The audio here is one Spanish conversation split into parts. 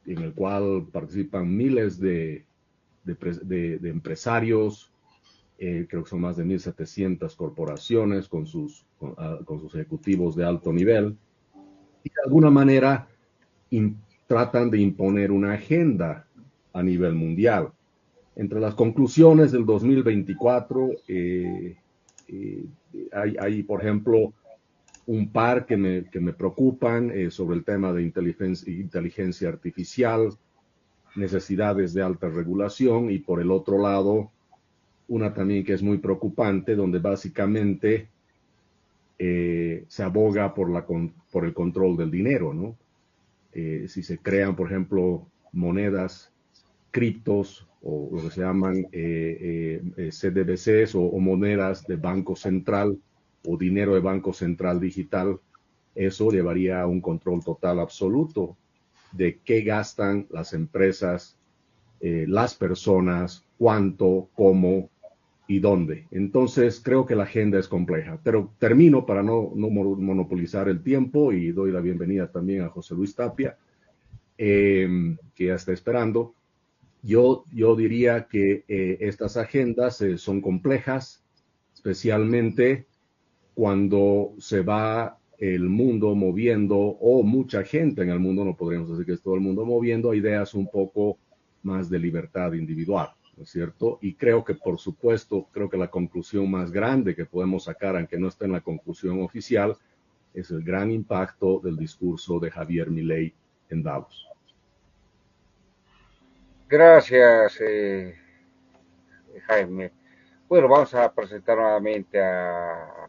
en el cual participan miles de empresarios, creo que son más de 1.700 corporaciones con sus ejecutivos de alto nivel, y de alguna manera tratan de imponer una agenda a nivel mundial. Entre las conclusiones del 2024 hay, por ejemplo, un par que me preocupan sobre el tema de inteligencia artificial, necesidades de alta regulación, y por el otro lado, una también que es muy preocupante, donde básicamente se aboga por el control del dinero, ¿no? Si se crean, por ejemplo, monedas, criptos o lo que se llaman CDBCs o monedas de banco central o dinero de banco central digital, eso llevaría a un control total absoluto de qué gastan las empresas, las personas, cuánto, cómo y dónde. Entonces, creo que la agenda es compleja. Pero termino para no monopolizar el tiempo y doy la bienvenida también a José Luis Tapia, que ya está esperando. Yo diría que estas agendas son complejas, especialmente cuando se va el mundo moviendo, o mucha gente en el mundo, no podríamos decir que es todo el mundo moviendo, a ideas un poco más de libertad individual, ¿no es cierto? Y creo que, por supuesto, creo que la conclusión más grande que podemos sacar, aunque no está en la conclusión oficial, es el gran impacto del discurso de Javier Milei en Davos. Gracias, Jaime. Bueno, vamos a presentar nuevamente a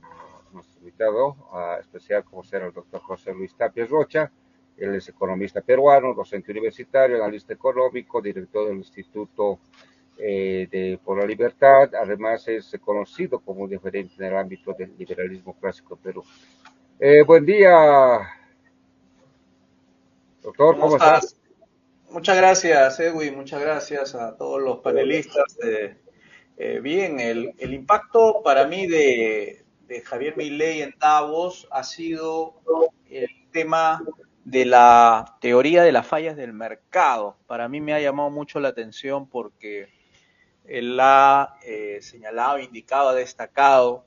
nuestro invitado especial, como será el doctor José Luis Tapia Rocha. Él es economista peruano, docente universitario, analista económico, director del Instituto por la Libertad. Además, es conocido como un referente en el ámbito del liberalismo clásico en Perú. Buen día, doctor, ¿Cómo ¿cómo está? estás? Muchas gracias, Edwin. Muchas gracias a todos los panelistas. Bien, el impacto para mí de Javier Milei en Davos ha sido el tema de la teoría de las fallas del mercado. Para mí me ha llamado mucho la atención porque él ha señalado, indicado, ha destacado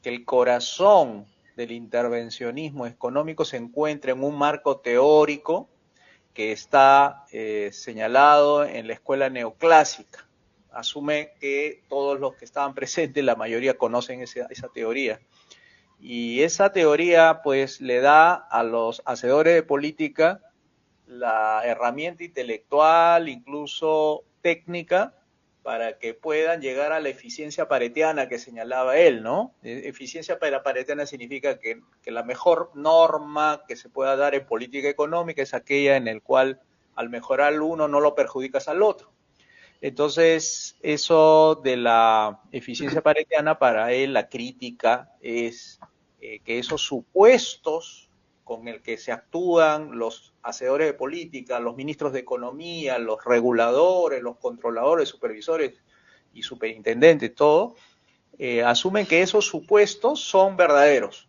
que el corazón del intervencionismo económico se encuentra en un marco teórico que está señalado en la escuela neoclásica. Asume que todos los que estaban presentes, la mayoría conocen esa teoría. Y esa teoría pues le da a los hacedores de política la herramienta intelectual, incluso técnica, para que puedan llegar a la eficiencia paretiana que señalaba él, ¿no? Eficiencia paretiana significa que la mejor norma que se pueda dar en política económica es aquella en la cual al mejorar uno no lo perjudicas al otro. Entonces, eso de la eficiencia paretiana, para él la crítica es que esos supuestos con el que se actúan los hacedores de política, los ministros de economía, los reguladores, los controladores, supervisores y superintendentes, todo, asumen que esos supuestos son verdaderos.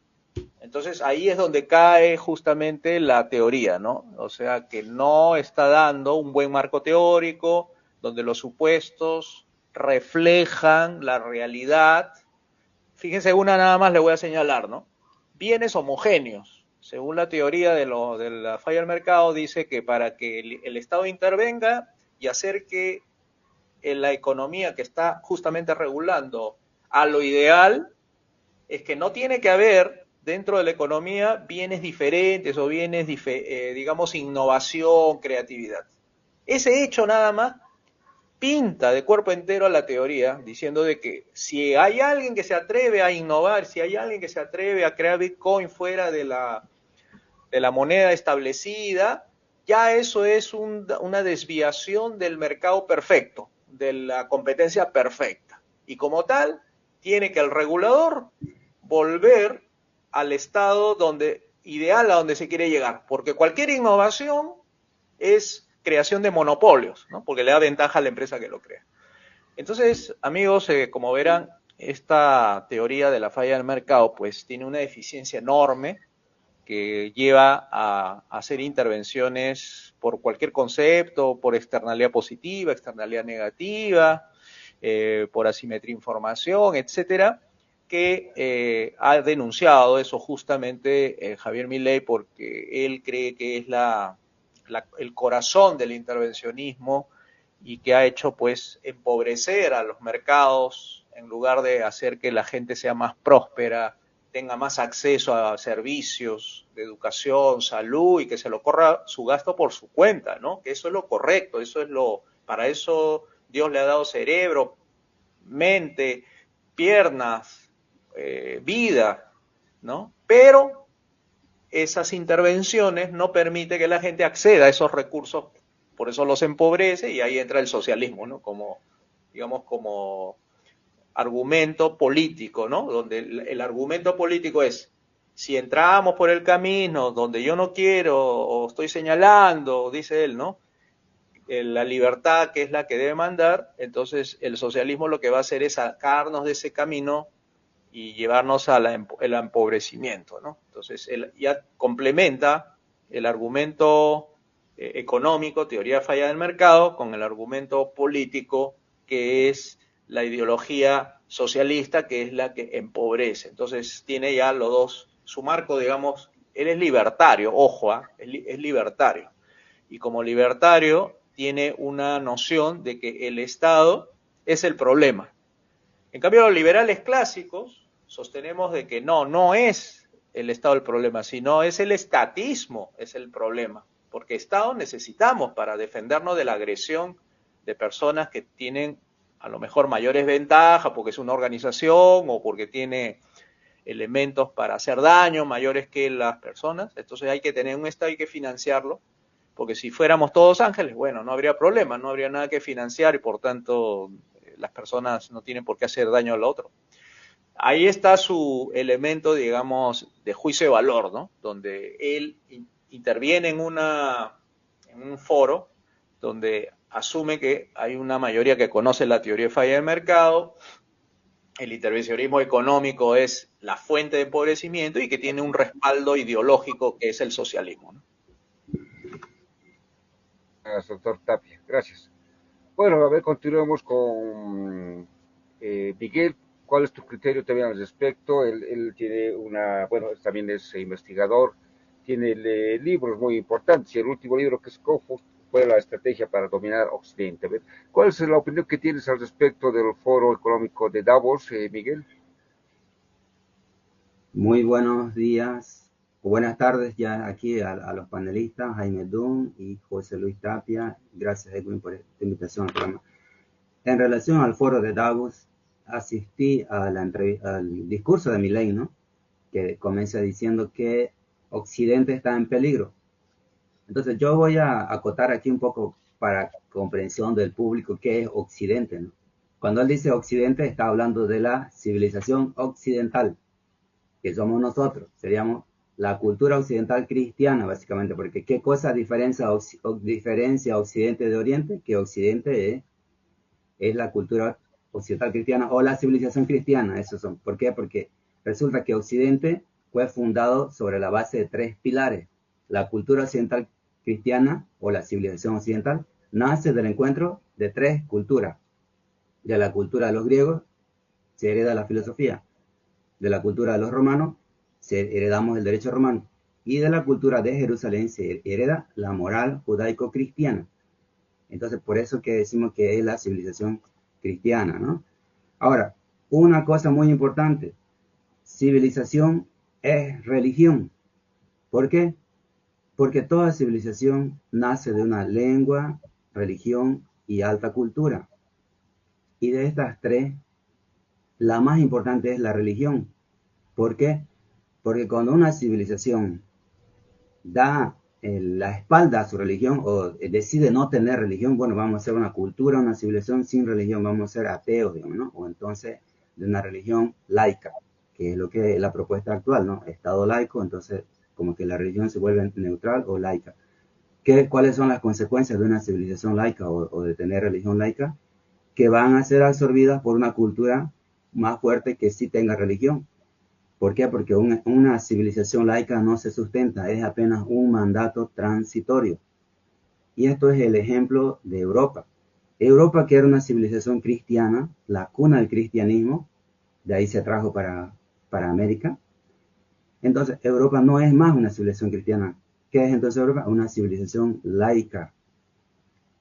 Entonces ahí es donde cae justamente la teoría, ¿no? O sea, que no está dando un buen marco teórico, donde los supuestos reflejan la realidad. Fíjense, una nada más le voy a señalar, ¿no? Bienes homogéneos. Según la teoría de la falla del mercado, dice que para que el Estado intervenga y hacer que la economía que está justamente regulando a lo ideal, es que no tiene que haber dentro de la economía bienes diferentes o bienes, digamos, innovación, creatividad. Ese hecho nada más pinta de cuerpo entero a la teoría, diciendo de que si hay alguien que se atreve a innovar, si hay alguien que se atreve a crear Bitcoin fuera de la moneda establecida, ya eso es una desviación del mercado perfecto, de la competencia perfecta. Y como tal, tiene que el regulador volver al estado ideal a donde se quiere llegar, porque cualquier innovación es creación de monopolios, ¿no? Porque le da ventaja a la empresa que lo crea. Entonces, amigos, como verán, esta teoría de la falla del mercado pues tiene una deficiencia enorme que lleva a hacer intervenciones por cualquier concepto, por externalidad positiva, externalidad negativa, por asimetría de información, etcétera, que ha denunciado eso justamente Javier Milei, porque él cree que es el corazón del intervencionismo y que ha hecho pues empobrecer a los mercados en lugar de hacer que la gente sea más próspera, tenga más acceso a servicios de educación, salud y que se lo corra su gasto por su cuenta, ¿no? Que eso es lo correcto, para eso Dios le ha dado cerebro, mente, piernas, vida, ¿no? Pero esas intervenciones no permiten que la gente acceda a esos recursos, por eso los empobrece y ahí entra el socialismo, ¿no? Como argumento político, ¿no? Donde el argumento político es, si entramos por el camino donde yo no quiero o estoy señalando, dice él, ¿no? La libertad que es la que debe mandar, entonces el socialismo lo que va a hacer es sacarnos de ese camino y llevarnos al empobrecimiento, ¿no? Entonces él ya complementa el argumento económico, teoría falla del mercado, con el argumento político, que es la ideología socialista, que es la que empobrece. Entonces tiene ya los dos, su marco, digamos, él es libertario, ojo, es libertario. Y como libertario tiene una noción de que el Estado es el problema. En cambio, los liberales clásicos sostenemos de que no es el Estado el problema, sino es el estatismo es el problema. Porque Estado necesitamos para defendernos de la agresión de personas que tienen a lo mejor mayores ventajas, porque es una organización o porque tiene elementos para hacer daño mayores que las personas. Entonces hay que tener un Estado, hay que financiarlo, porque si fuéramos todos ángeles, bueno, no habría problema, no habría nada que financiar y por tanto las personas no tienen por qué hacer daño al otro. Ahí está su elemento, digamos, de juicio de valor, ¿no? Donde él interviene en un foro donde asume que hay una mayoría que conoce la teoría de falla del mercado, el intervencionismo económico es la fuente de empobrecimiento y que tiene un respaldo ideológico que es el socialismo, ¿no? Gracias, doctor Tapia. Gracias. Bueno, a ver, continuemos con Miguel. ¿Cuál es tu criterio también al respecto? Él tiene también es investigador, tiene libros muy importantes y el último libro que escojo fue La estrategia para dominar Occidente. A ver, ¿cuál es la opinión que tienes al respecto del Foro Económico de Davos, Miguel? Muy buenos días, o buenas tardes ya aquí a los panelistas, Jaime Dunn y José Luis Tapia. Gracias, Edwin, por esta invitación al programa. En relación al foro de Davos, asistí al discurso de Milei, ¿no? Que comienza diciendo que Occidente está en peligro. Entonces yo voy a acotar aquí un poco para comprensión del público qué es Occidente, ¿no? Cuando él dice Occidente está hablando de la civilización occidental, que somos nosotros, seríamos la cultura occidental cristiana, básicamente, porque ¿qué cosa diferencia Occidente de Oriente? Que Occidente es la cultura occidental cristiana o la civilización cristiana, esos son. ¿Por qué? Porque resulta que Occidente fue fundado sobre la base de 3 pilares. La cultura occidental cristiana o la civilización occidental nace del encuentro de 3 culturas. De la cultura de los griegos se hereda la filosofía. De la cultura de los romanos heredamos el derecho romano. Y de la cultura de Jerusalén se hereda la moral judaico-cristiana. Entonces, por eso que decimos que es la civilización cristiana, ¿no? Ahora, una cosa muy importante. Civilización es religión. ¿Por qué? Porque toda civilización nace de una lengua, religión y alta cultura. Y de estas 3, la más importante es la religión. ¿Por qué? Porque cuando una civilización da la espalda a su religión o decide no tener religión, bueno, vamos a ser una cultura, una civilización sin religión, vamos a ser ateos, digamos, ¿no? O entonces de una religión laica, que es lo que es la propuesta actual, ¿no? Estado laico, entonces como que la religión se vuelve neutral o laica. ¿Cuáles son las consecuencias de una civilización laica o de tener religión laica? Que van a ser absorbidas por una cultura más fuerte que sí tenga religión. ¿Por qué? Porque una civilización laica no se sustenta, es apenas un mandato transitorio. Y esto es el ejemplo de Europa. Europa, que era una civilización cristiana, la cuna del cristianismo, de ahí se trajo para América. Entonces, Europa no es más una civilización cristiana. ¿Qué es entonces Europa? Una civilización laica.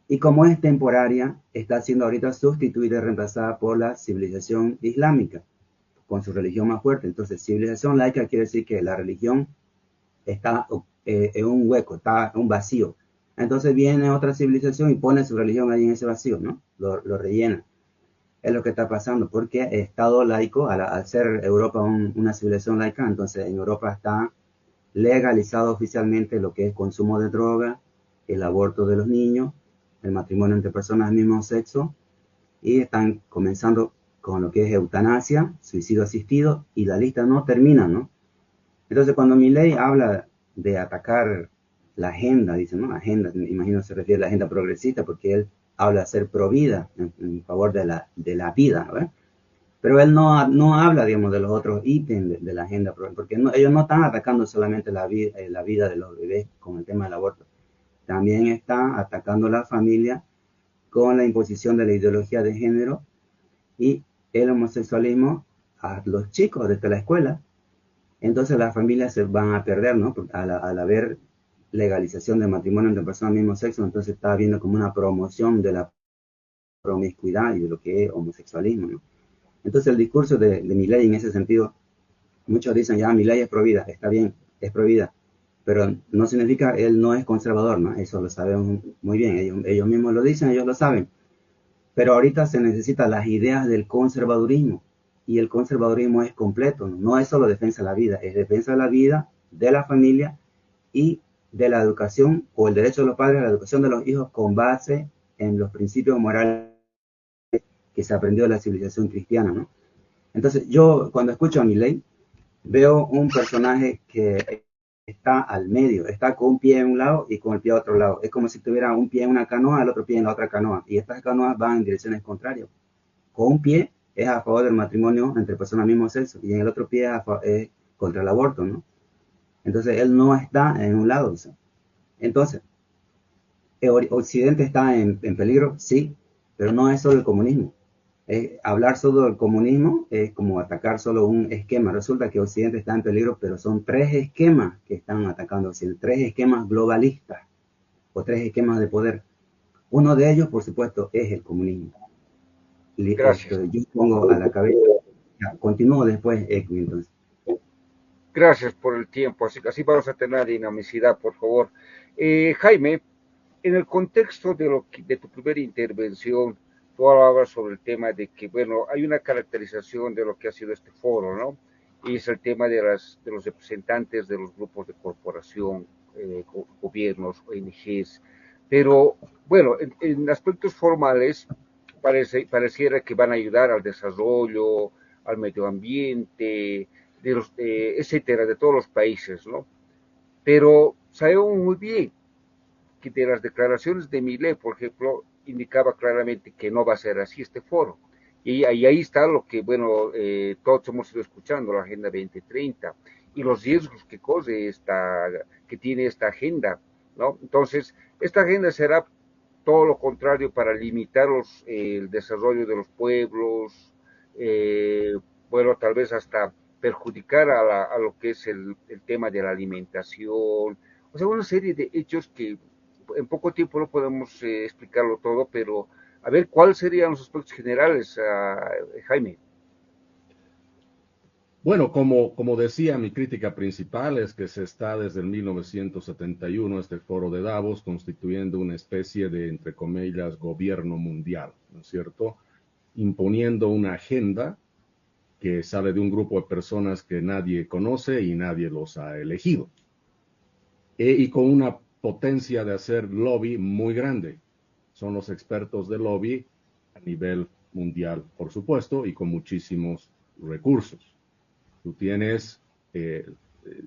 Y como es temporaria, está siendo ahorita sustituida y reemplazada por la civilización islámica, con su religión más fuerte. Entonces, civilización laica quiere decir que la religión está en un hueco, está en un vacío. Entonces viene otra civilización y pone su religión ahí en ese vacío, ¿no? Lo rellena. Es lo que está pasando, porque el Estado laico, al ser Europa una civilización laica, entonces en Europa está legalizado oficialmente lo que es consumo de droga, el aborto de los niños, el matrimonio entre personas del mismo sexo, y están comenzando con lo que es eutanasia, suicidio asistido, y la lista no termina, ¿no? Entonces, cuando Milei habla de atacar la agenda, dice, ¿no? Agenda, me imagino se refiere a la agenda progresista, porque él habla de ser pro vida, en favor de la vida, ¿no? Pero él no habla, digamos, de los otros ítems de la agenda, porque ellos no están atacando solamente la vida de los bebés con el tema del aborto. También están atacando la familia con la imposición de la ideología de género y el homosexualismo a los chicos desde la escuela. Entonces las familias se van a perder, ¿no? Al haber legalización del matrimonio entre personas del mismo sexo, entonces está habiendo como una promoción de la promiscuidad y de lo que es homosexualismo, ¿no? Entonces el discurso de Milei en ese sentido, muchos dicen, ya, Milei es pro vida, está bien, es pro vida, pero no significa él no es conservador, ¿no? Eso lo sabemos muy bien, ellos mismos lo dicen, ellos lo saben. Pero ahorita se necesitan las ideas del conservadurismo, y el conservadurismo es completo, no es solo defensa de la vida, es defensa de la vida, de la familia y de la educación, o el derecho de los padres a la educación de los hijos con base en los principios morales que se aprendió de la civilización cristiana, ¿no? Entonces yo cuando escucho a Milei veo un personaje que está al medio, está con un pie en un lado y con el pie a otro lado. Es como si tuviera un pie en una canoa, el otro pie en la otra canoa. Y estas canoas van en direcciones contrarias. Con un pie es a favor del matrimonio entre personas del mismo sexo y en el otro pie es contra el aborto, ¿no? Entonces él no está en un lado. ¿Sí? Entonces, Occidente está en peligro, sí, pero no es solo el comunismo. Hablar solo del comunismo es como atacar solo un esquema. Resulta que Occidente está en peligro, pero son tres esquemas que están atacando Occidente, tres esquemas globalistas o tres esquemas de poder. Uno de ellos, por supuesto, es el comunismo. Gracias. Yo pongo a la cabeza. Continúo después, Edwin, entonces. Gracias por el tiempo. Así vamos a tener dinamicidad, por favor. Jaime, en el contexto de tu primera intervención, tú hablabas sobre el tema de que, bueno, hay una caracterización de lo que ha sido este foro, ¿no? Y es el tema de los representantes de los grupos de corporación, gobiernos, ONGs. Pero, bueno, en aspectos formales, pareciera que van a ayudar al desarrollo, al medio ambiente, etcétera, de todos los países, ¿no? Pero sabemos muy bien que de las declaraciones de Milei, por ejemplo, indicaba claramente que no va a ser así este foro. Y ahí está lo que, bueno, todos hemos ido escuchando, la Agenda 2030, y los riesgos que corre que tiene esta agenda, ¿no? Entonces, esta agenda será todo lo contrario para limitar el desarrollo de los pueblos, bueno, tal vez hasta perjudicar a lo que es el tema de la alimentación, o sea, una serie de hechos que en poco tiempo no podemos explicarlo todo, pero a ver, ¿cuáles serían los aspectos generales, Jaime? Bueno, como decía, mi crítica principal es que se está desde el 1971, este foro de Davos, constituyendo una especie de, entre comillas, gobierno mundial, ¿no es cierto? Imponiendo una agenda que sale de un grupo de personas que nadie conoce y nadie los ha elegido. Y con una potencia de hacer lobby muy grande. Son los expertos de lobby a nivel mundial, por supuesto, y con muchísimos recursos. Tú tienes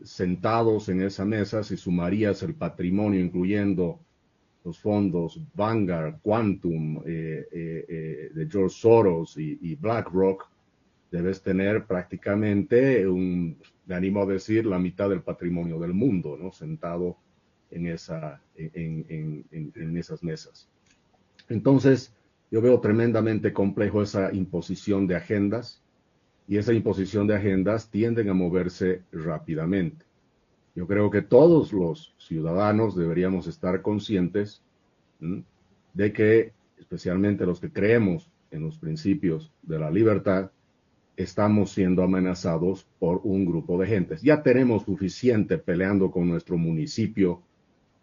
sentados en esa mesa, si sumarías el patrimonio, incluyendo los fondos Vanguard, Quantum, de George Soros y BlackRock, debes tener prácticamente me animo a decir, la mitad del patrimonio del mundo, ¿no? Sentado en esas mesas. Entonces, yo veo tremendamente complejo esa imposición de agendas, y esa imposición de agendas tienden a moverse rápidamente. Yo creo que todos los ciudadanos deberíamos estar conscientes de que, especialmente los que creemos en los principios de la libertad, estamos siendo amenazados por un grupo de gentes. Ya tenemos suficiente peleando con nuestro municipio,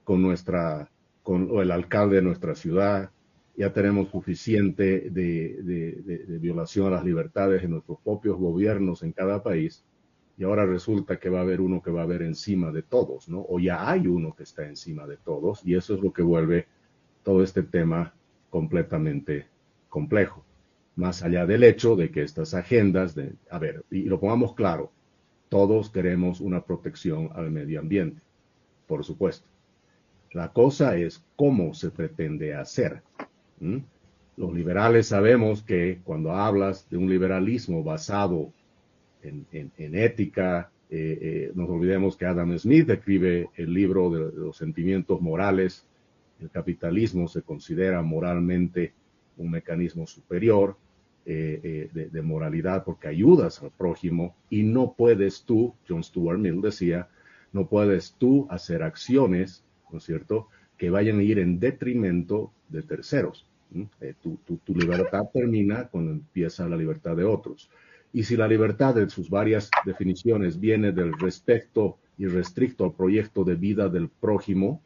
con el alcalde de nuestra ciudad, ya tenemos suficiente de violación a las libertades en nuestros propios gobiernos en cada país, y ahora resulta que va a haber uno que va a haber encima de todos, ¿no? O ya hay uno que está encima de todos, y eso es lo que vuelve todo este tema completamente complejo. Más allá del hecho de que estas agendas, y lo pongamos claro, todos queremos una protección al medio ambiente, por supuesto. La cosa es cómo se pretende hacer. Los liberales sabemos que cuando hablas de un liberalismo basado en ética, nos olvidemos que Adam Smith escribe el libro de los sentimientos morales. El capitalismo se considera moralmente un mecanismo superior de moralidad porque ayudas al prójimo, y no puedes tú, John Stuart Mill decía, no puedes tú hacer acciones, ¿no es cierto?, que vayan a ir en detrimento de terceros. Tu libertad termina cuando empieza la libertad de otros. Y si la libertad de sus varias definiciones viene del respeto irrestricto al proyecto de vida del prójimo,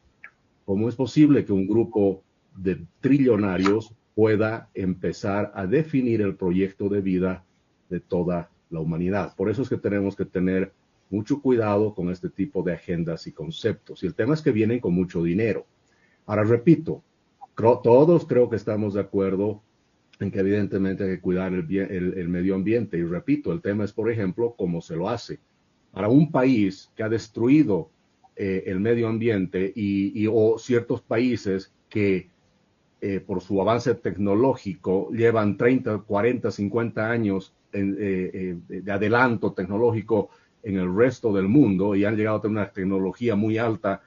¿cómo es posible que un grupo de trillonarios pueda empezar a definir el proyecto de vida de toda la humanidad? Por eso es que tenemos que tener mucho cuidado con este tipo de agendas y conceptos. Y el tema es que vienen con mucho dinero. Ahora, repito, todos creo que estamos de acuerdo en que evidentemente hay que cuidar el medio ambiente. Y repito, el tema es, por ejemplo, cómo se lo hace. Para un país que ha destruido el medio ambiente o ciertos países que por su avance tecnológico llevan 30, 40, 50 años de adelanto tecnológico en el resto del mundo y han llegado a tener una tecnología muy alta,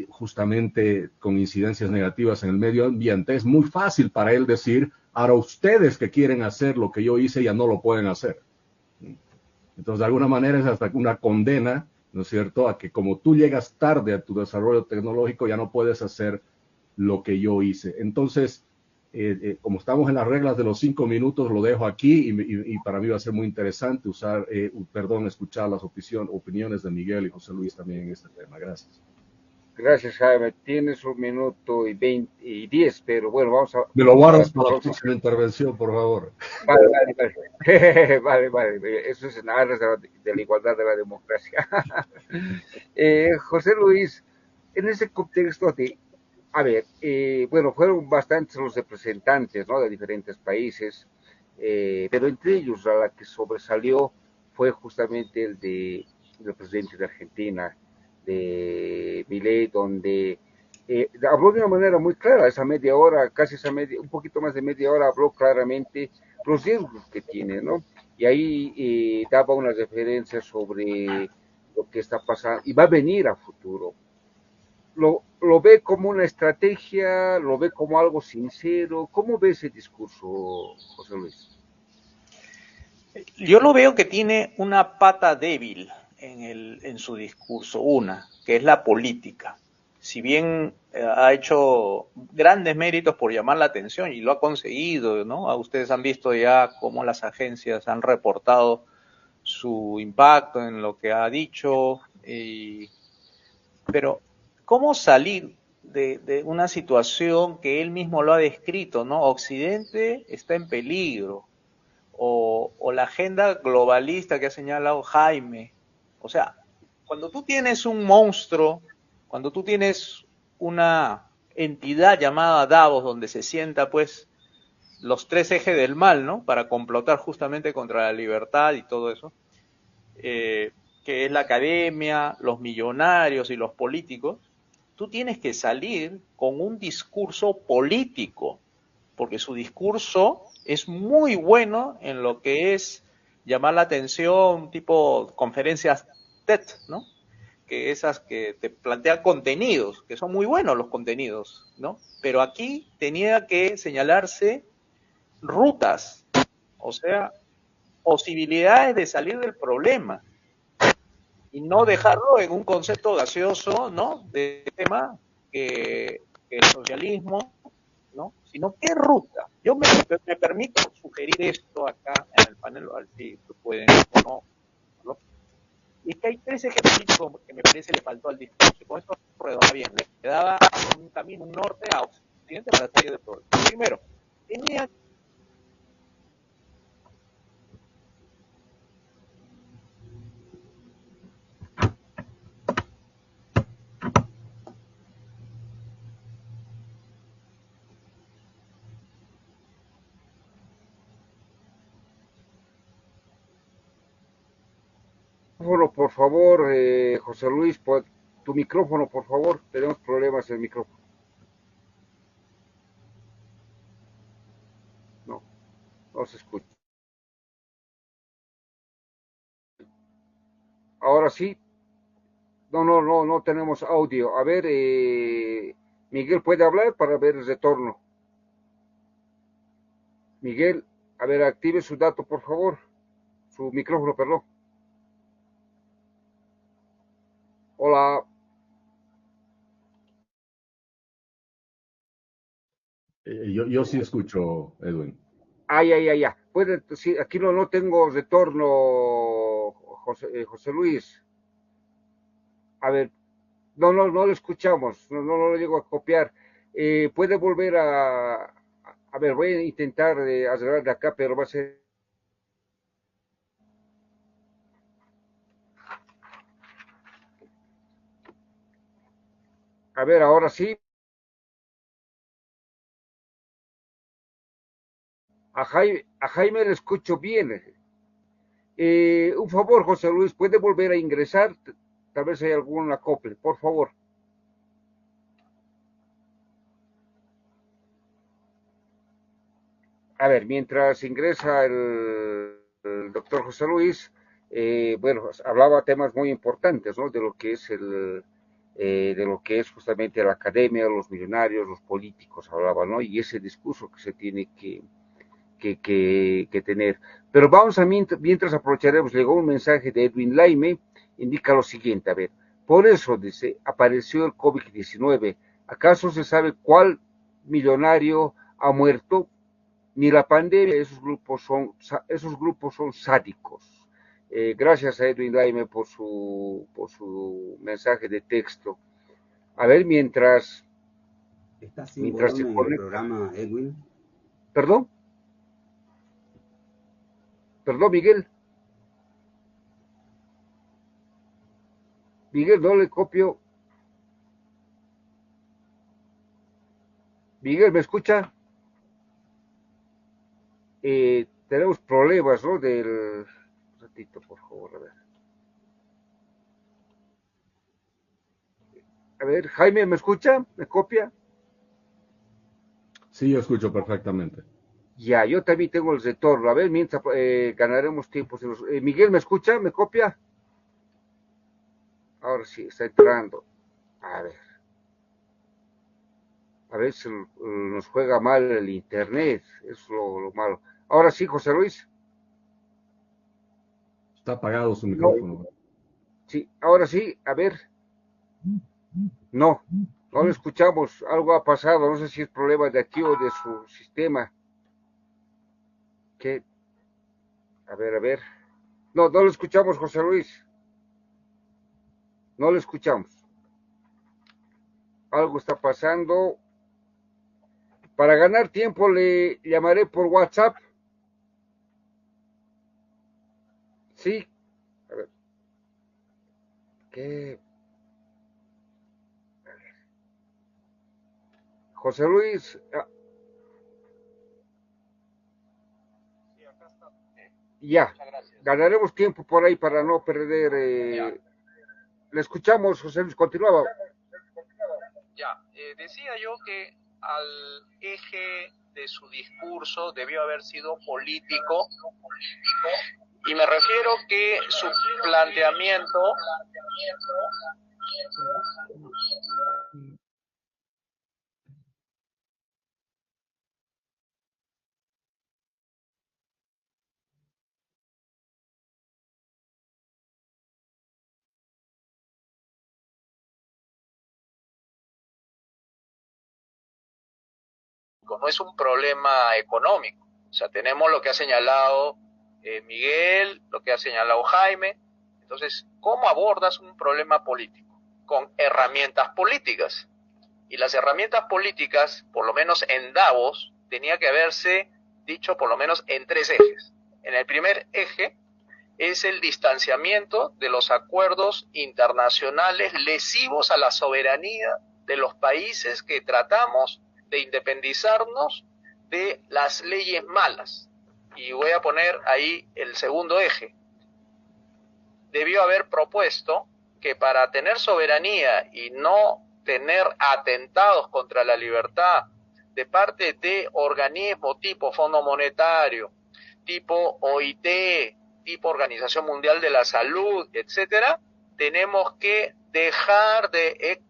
justamente con incidencias negativas en el medio ambiente, es muy fácil para él decir, ahora ustedes que quieren hacer lo que yo hice ya no lo pueden hacer. Entonces, de alguna manera es hasta una condena, ¿no es cierto?, a que como tú llegas tarde a tu desarrollo tecnológico, ya no puedes hacer lo que yo hice. Entonces, como estamos en las reglas de los 5 minutos, lo dejo aquí y para mí va a ser muy interesante escuchar las opiniones de Miguel y José Luis también en este tema. Gracias. Gracias, Jaime. Tienes 1 minuto y 20 y 10, pero bueno, vamos a... Me lo guardas para la próxima intervención, por favor. Vale. Eso es en aras de la igualdad de la democracia. José Luis, en ese contexto bueno, fueron bastantes los representantes, ¿no?, de diferentes países, pero entre ellos a la que sobresalió fue justamente el presidente de Argentina, de Milei, donde habló de una manera muy clara, un poquito más de media hora, habló claramente los riesgos que tiene, ¿no? Y ahí daba unas referencias sobre lo que está pasando y va a venir a futuro. ¿Lo ve como una estrategia? ¿Lo ve como algo sincero? ¿Cómo ve ese discurso, José Luis? Yo lo veo que tiene una pata débil en su discurso, que es la política. Si bien ha hecho grandes méritos por llamar la atención y lo ha conseguido, ¿no? Ustedes han visto ya cómo las agencias han reportado su impacto en lo que ha dicho, pero ¿cómo salir de una situación que él mismo lo ha descrito, ¿no? Occidente está en peligro, o la agenda globalista que ha señalado Jaime. O sea, cuando tú tienes un monstruo, cuando tú tienes una entidad llamada Davos, donde se sienta pues los 3 ejes del mal, ¿no?, para complotar justamente contra la libertad y todo eso, que es la academia, los millonarios y los políticos, tú tienes que salir con un discurso político, porque su discurso es muy bueno en lo que es llamar la atención, tipo conferencias TED, ¿no? Que esas que te plantean contenidos, que son muy buenos los contenidos, ¿no? Pero aquí tenía que señalarse rutas, o sea, posibilidades de salir del problema y no dejarlo en un concepto gaseoso, ¿no? De tema que el socialismo, ¿no? Sino qué ruta. Yo me permito sugerir esto acá en el panel, a ver si pueden o no, ¿no? Y que hay tres ejes políticos que me parece le faltó al discurso, y con esto redonda bien, le daba un camino, un norte a Occidente para salir del problema. Primero, tenía. Micrófono, por favor, José Luis, tu micrófono, por favor, tenemos problemas en el micrófono. No, no se escucha. Ahora sí, no tenemos audio. A ver, Miguel, ¿puede hablar para ver el retorno? Miguel, a ver, active su dato, por favor, su micrófono, perdón. Hola. Yo sí escucho, Edwin. Ya. Puede, sí, aquí no tengo retorno, José Luis. A ver, no lo escuchamos, no lo llego a copiar. Puede volver a ver, voy a intentar acelerar de acá, pero va a ser. A ver, ahora sí. A Jaime le escucho bien. Un favor, José Luis, ¿puede volver a ingresar? Tal vez hay algún acople, por favor. A ver, mientras ingresa el doctor José Luis, bueno, hablaba temas muy importantes, ¿no? De lo que es de lo que es justamente la academia, los millonarios, los políticos, hablaba, ¿no? Y ese discurso que se tiene que tener. Pero vamos a, mientras aprovecharemos, llegó un mensaje de Edwin Laime, indica lo siguiente, a ver, por eso, dice, apareció el COVID-19. ¿Acaso se sabe cuál millonario ha muerto? Ni la pandemia, esos grupos son sádicos. Gracias a Edwin Laime por su mensaje de texto. A ver, ¿Está sin mientras se volumen el conecta. programa, Edwin? ¿Perdón? ¿Perdón, Miguel? Miguel, no le copio. Miguel, ¿me escucha? Tenemos problemas, ¿no? Un ratito, por favor, a ver. A ver, Jaime, ¿me escucha? ¿Me copia? Sí, yo escucho perfectamente. Ya, yo también tengo el retorno. A ver, mientras ganaremos tiempo. Miguel, ¿me escucha? ¿Me copia? Ahora sí, está entrando. A ver. A veces nos juega mal el internet. Es lo malo. Ahora sí, José Luis. Está apagado su No. micrófono. Sí, ahora sí. A ver. No, no lo escuchamos. Algo ha pasado. No sé si es problema de aquí o de su sistema. ¿Qué? A ver. No lo escuchamos, José Luis. No lo escuchamos. Algo está pasando. Para ganar tiempo le llamaré por WhatsApp. Sí. A ver. ¿Qué? José Luis. Ya. Ganaremos tiempo por ahí para no perder. Le escuchamos, José Luis. Continuaba. Ya, decía yo que al eje de su discurso debió haber sido político, y me refiero que su planteamiento no es un problema económico. O sea, tenemos lo que ha señalado Miguel, lo que ha señalado Jaime. Entonces, ¿cómo abordas un problema político? Con herramientas políticas. Y las herramientas políticas, por lo menos en Davos, tenía que haberse dicho por lo menos en 3 ejes. En el primer eje es el distanciamiento de los acuerdos internacionales lesivos a la soberanía de los países que tratamos de independizarnos de las leyes malas. Y voy a poner ahí el segundo eje. Debió haber propuesto que para tener soberanía y no tener atentados contra la libertad de parte de organismos tipo Fondo Monetario, tipo OIT, tipo Organización Mundial de la Salud, etcétera, tenemos que dejar de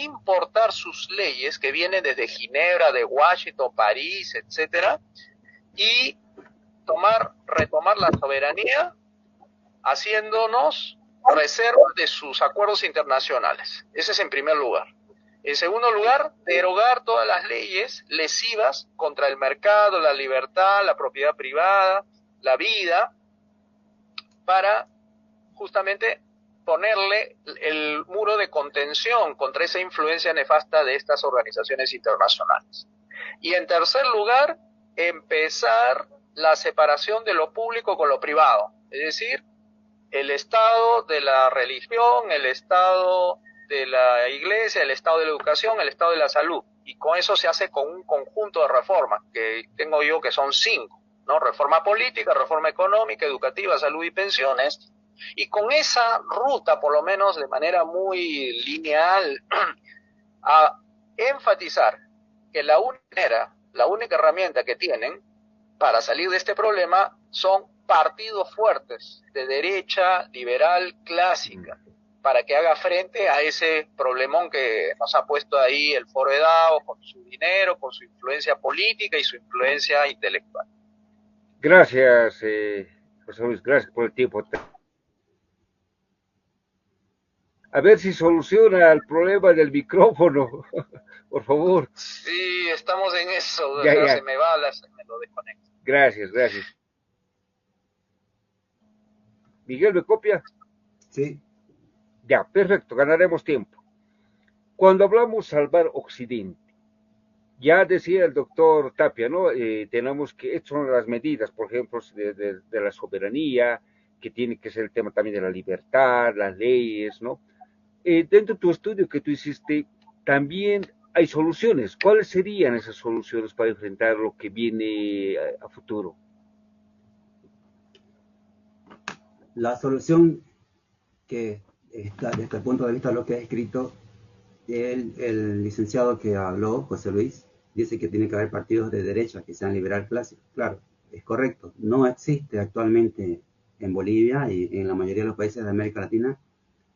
importar sus leyes que vienen desde Ginebra, de Washington, París, etcétera, y retomar la soberanía haciéndonos reserva de sus acuerdos internacionales. Ese es en primer lugar. En segundo lugar, derogar todas las leyes lesivas contra el mercado, la libertad, la propiedad privada, la vida, para justamente ponerle el muro de contención contra esa influencia nefasta de estas organizaciones internacionales. Y en tercer lugar, empezar la separación de lo público con lo privado, es decir, el Estado de la religión, el Estado de la iglesia, el Estado de la educación, el Estado de la salud. Y con eso se hace con un conjunto de reformas, que tengo yo que son 5, ¿no? Reforma política, reforma económica, educativa, salud y pensiones. Y con esa ruta, por lo menos de manera muy lineal, a enfatizar que la única herramienta que tienen para salir de este problema son partidos fuertes de derecha liberal clásica, para que haga frente a ese problemón que nos ha puesto ahí el Foro de Davos, con su dinero, con su influencia política y su influencia intelectual. Gracias, José Luis, gracias por el tiempo. A ver si soluciona el problema del micrófono, por favor. Sí, estamos en eso, Ya. Se me va, me lo desconecto. Gracias. Miguel, ¿me copia? Sí. Ya, perfecto, ganaremos tiempo. Cuando hablamos salvar Occidente, ya decía el doctor Tapia, ¿no? Tenemos que, estas son las medidas, por ejemplo, de la soberanía, que tiene que ser el tema también de la libertad, las leyes, ¿no? Dentro de tu estudio que tú hiciste, también hay soluciones. ¿Cuáles serían esas soluciones para enfrentar lo que viene a futuro? La solución que está desde el punto de vista de lo que ha escrito el licenciado que habló, José Luis, dice que tiene que haber partidos de derecha que sean liberal clásicos. Claro, es correcto. No existe actualmente en Bolivia y en la mayoría de los países de América Latina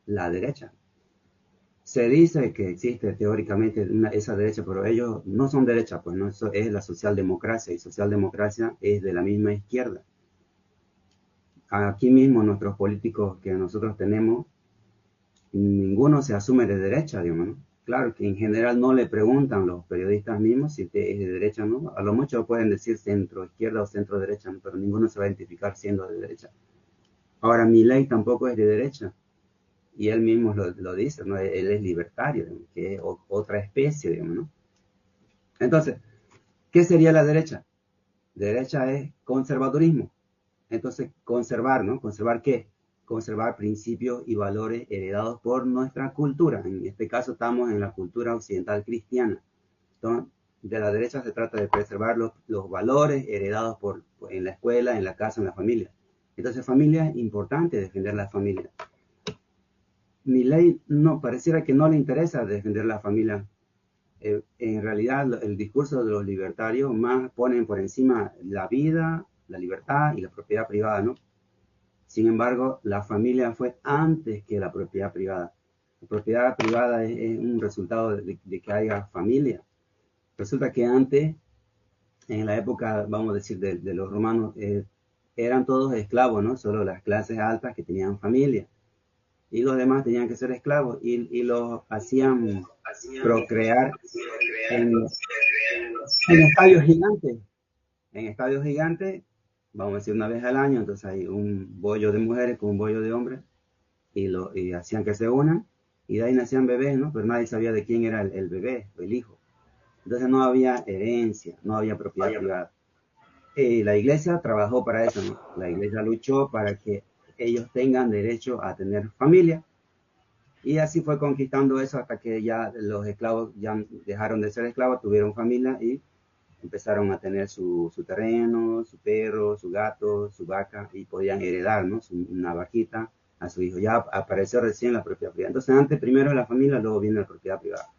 la derecha. Se dice que existe teóricamente esa derecha, pero ellos no son derecha, pues no, eso es la socialdemocracia, y socialdemocracia es de la misma izquierda. Aquí mismo nuestros políticos que nosotros tenemos, ninguno se asume de derecha, digamos, ¿no? Claro que en general no le preguntan los periodistas mismos si usted es de derecha o no. A lo mucho pueden decir centro izquierda o centro derecha, ¿no? Pero ninguno se va a identificar siendo de derecha. Ahora, Milei tampoco es de derecha. Y él mismo lo dice, ¿no? Él es libertario, digamos, que es otra especie, digamos, ¿no? Entonces, ¿qué sería la derecha? Derecha es conservadurismo. Entonces, conservar, ¿no? ¿Conservar qué? Conservar principios y valores heredados por nuestra cultura. En este caso estamos en la cultura occidental cristiana. Entonces, de la derecha se trata de preservar los valores heredados en la escuela, en la casa, en la familia. Entonces, familia es importante defender la familia. Milei no, pareciera que no le interesa defender la familia. en realidad el discurso de los libertarios más ponen por encima la vida, la libertad y la propiedad privada, ¿no? Sin embargo, la familia fue antes que la propiedad privada. La propiedad privada es un resultado de que haya familia. Resulta que antes, en la época, vamos a decir, de los romanos, eran todos esclavos, ¿no? Solo las clases altas que tenían familia. Y los demás tenían que ser esclavos y los hacían procrear en, en estadios gigantes. En estadios gigantes, vamos a decir una vez al año, entonces hay un bollo de mujeres con un bollo de hombres y hacían que se unan y de ahí nacían bebés, ¿no? Pero nadie sabía de quién era el bebé o el hijo. Entonces no había herencia, no había propiedad privada. Y la iglesia trabajó para eso, ¿no? La iglesia luchó para que ellos tengan derecho a tener familia. Y así fue conquistando eso hasta que ya los esclavos ya dejaron de ser esclavos, tuvieron familia y empezaron a tener su terreno, su perro, su gato, su vaca y podían heredar, ¿no? Una vaquita a su hijo. Ya apareció recién la propiedad privada. Entonces antes primero la familia, luego viene la propiedad privada.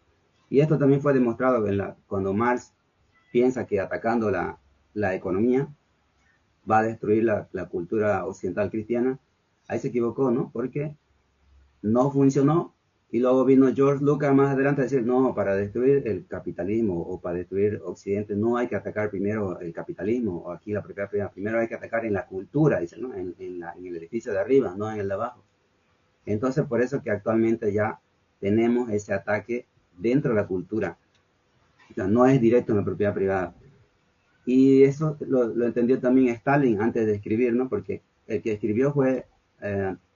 Y esto también fue demostrado cuando Marx piensa que atacando la economía va a destruir la cultura occidental cristiana. Ahí se equivocó, ¿no? Porque no funcionó y luego vino George Lucas más adelante a decir, no, para destruir el capitalismo o para destruir Occidente no hay que atacar primero el capitalismo o aquí la propiedad privada, primero hay que atacar en la cultura, dice, ¿no? En el edificio de arriba, no en el de abajo. Entonces por eso que actualmente ya tenemos ese ataque dentro de la cultura. O sea, no es directo en la propiedad privada. Y eso lo entendió también Stalin antes de escribir, ¿no? Porque el que escribió fue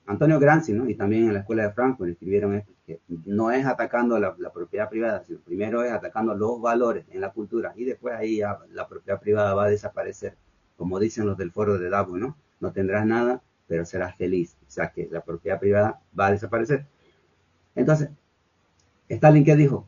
Antonio Gramsci, ¿no? Y también en la escuela de Frankfurt escribieron esto, que no es atacando la propiedad privada, sino primero es atacando los valores en la cultura y después ahí ya la propiedad privada va a desaparecer, como dicen los del foro de Davos, ¿no? No tendrás nada, pero serás feliz. O sea que la propiedad privada va a desaparecer. Entonces, Stalin, ¿qué dijo?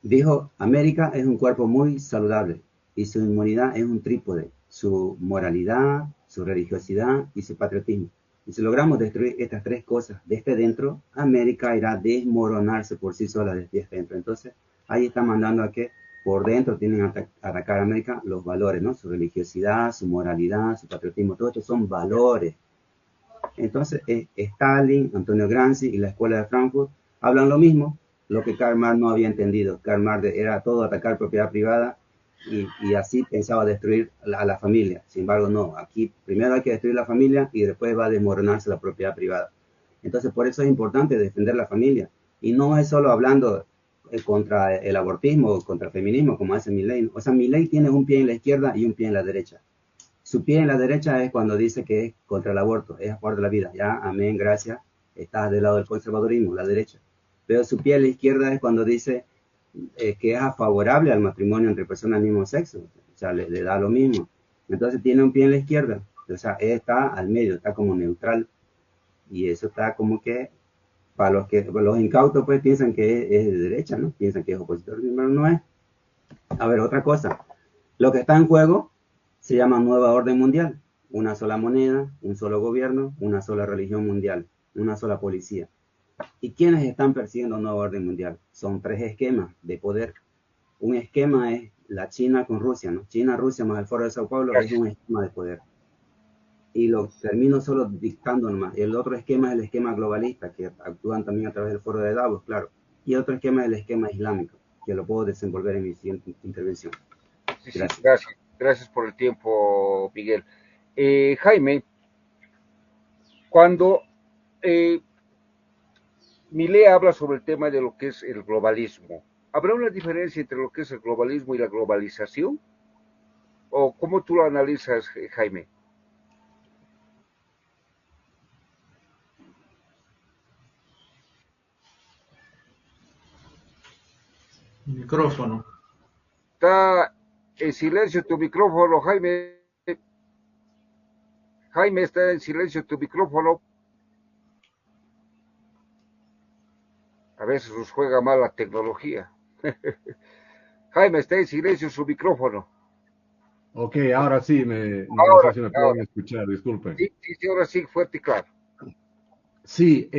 Dijo, América es un cuerpo muy saludable y su inmunidad es un trípode, su moralidad, su religiosidad y su patriotismo. Y si logramos destruir estas tres cosas desde dentro, América irá a desmoronarse por sí sola desde dentro. Entonces, ahí está mandando a que por dentro tienen que atacar a América los valores, ¿no? Su religiosidad, su moralidad, su patriotismo, todo esto son valores. Entonces, Stalin, Antonio Gramsci y la escuela de Frankfurt hablan lo mismo, lo que Karl Marx no había entendido. Karl Marx era todo atacar propiedad privada y así pensaba destruir a la familia. Sin embargo, no. Aquí primero hay que destruir la familia y después va a desmoronarse la propiedad privada. Entonces, por eso es importante defender la familia. Y no es solo hablando contra el abortismo o contra el feminismo, como hace Milei. O sea, Milei tiene un pie en la izquierda y un pie en la derecha. Su pie en la derecha es cuando dice que es contra el aborto, es a favor de la vida. Ya, amén, gracias. Estás del lado del conservadurismo, la derecha. Pero su pie a la izquierda es cuando dice que es favorable al matrimonio entre personas del mismo sexo. O sea, le da lo mismo. Entonces tiene un pie en la izquierda. O sea, está al medio, está como neutral. Y eso está como que, para los incautos, pues piensan que es de derecha, ¿no? Piensan que es opositor, pero no es. A ver, otra cosa. Lo que está en juego se llama nueva orden mundial. Una sola moneda, un solo gobierno, una sola religión mundial, una sola policía. ¿Y quiénes están persiguiendo nueva orden mundial? Son tres esquemas de poder. Un esquema es la China con Rusia, ¿no? China, Rusia más el Foro de Sao Paulo es un esquema de poder. Y lo termino solo dictando nomás. El otro esquema es el esquema globalista, que actúan también a través del Foro de Davos, claro. Y otro esquema es el esquema islámico, que lo puedo desenvolver en mi siguiente intervención. Sí, gracias. Gracias por el tiempo, Miguel. Jaime, cuando Milei habla sobre el tema de lo que es el globalismo, ¿habrá una diferencia entre lo que es el globalismo y la globalización? ¿O cómo tú lo analizas, Jaime? Micrófono. Está en silencio tu micrófono, Jaime. Jaime, está en silencio tu micrófono. A veces nos juega mal la tecnología. Jaime, está en silencio su micrófono. Ok, ahora sí, no sé si me pueden escuchar, disculpen. Sí, ahora sí, fuerte y claro. Sí,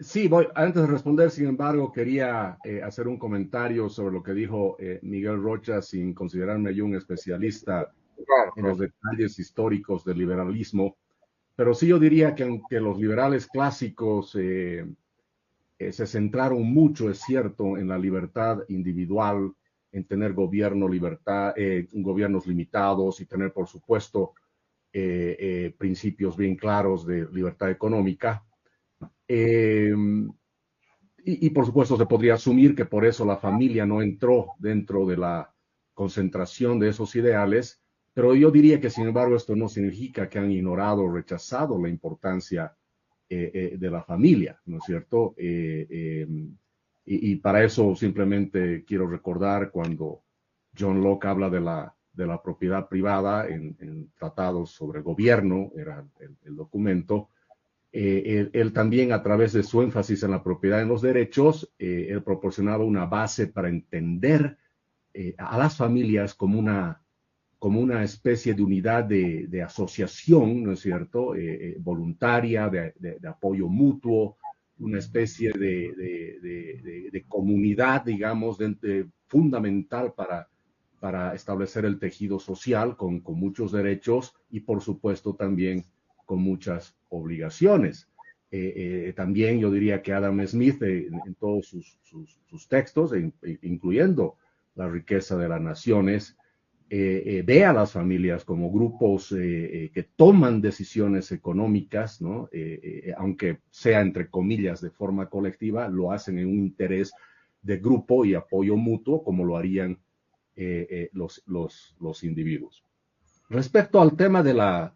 Sí, antes de responder, sin embargo, quería hacer un comentario sobre lo que dijo Miguel Rocha, sin considerarme yo un especialista Claro, en claro. los detalles históricos del liberalismo, pero sí yo diría que aunque los liberales clásicos se centraron mucho, es cierto, en la libertad individual, en tener gobiernos limitados y tener, por supuesto, principios bien claros de libertad económica. Eh, por supuesto se podría asumir que por eso la familia no entró dentro de la concentración de esos ideales, pero yo diría que sin embargo esto no significa que han ignorado o rechazado la importancia de la familia, ¿no es cierto? Para eso simplemente quiero recordar cuando John Locke habla de la propiedad privada en tratados sobre gobierno, era el documento. Él también, a través de su énfasis en la propiedad en los derechos, él proporcionaba una base para entender a las familias como una especie de unidad de asociación, ¿no es cierto?, voluntaria, de apoyo mutuo, una especie de comunidad, digamos, fundamental para establecer el tejido social con muchos derechos y, por supuesto, también con muchas obligaciones. También yo diría que Adam Smith, en todos sus textos, incluyendo La riqueza de las naciones, ve a las familias como grupos que toman decisiones económicas, ¿no? Aunque sea entre comillas de forma colectiva, lo hacen en un interés de grupo y apoyo mutuo, como lo harían los individuos. Respecto al tema de la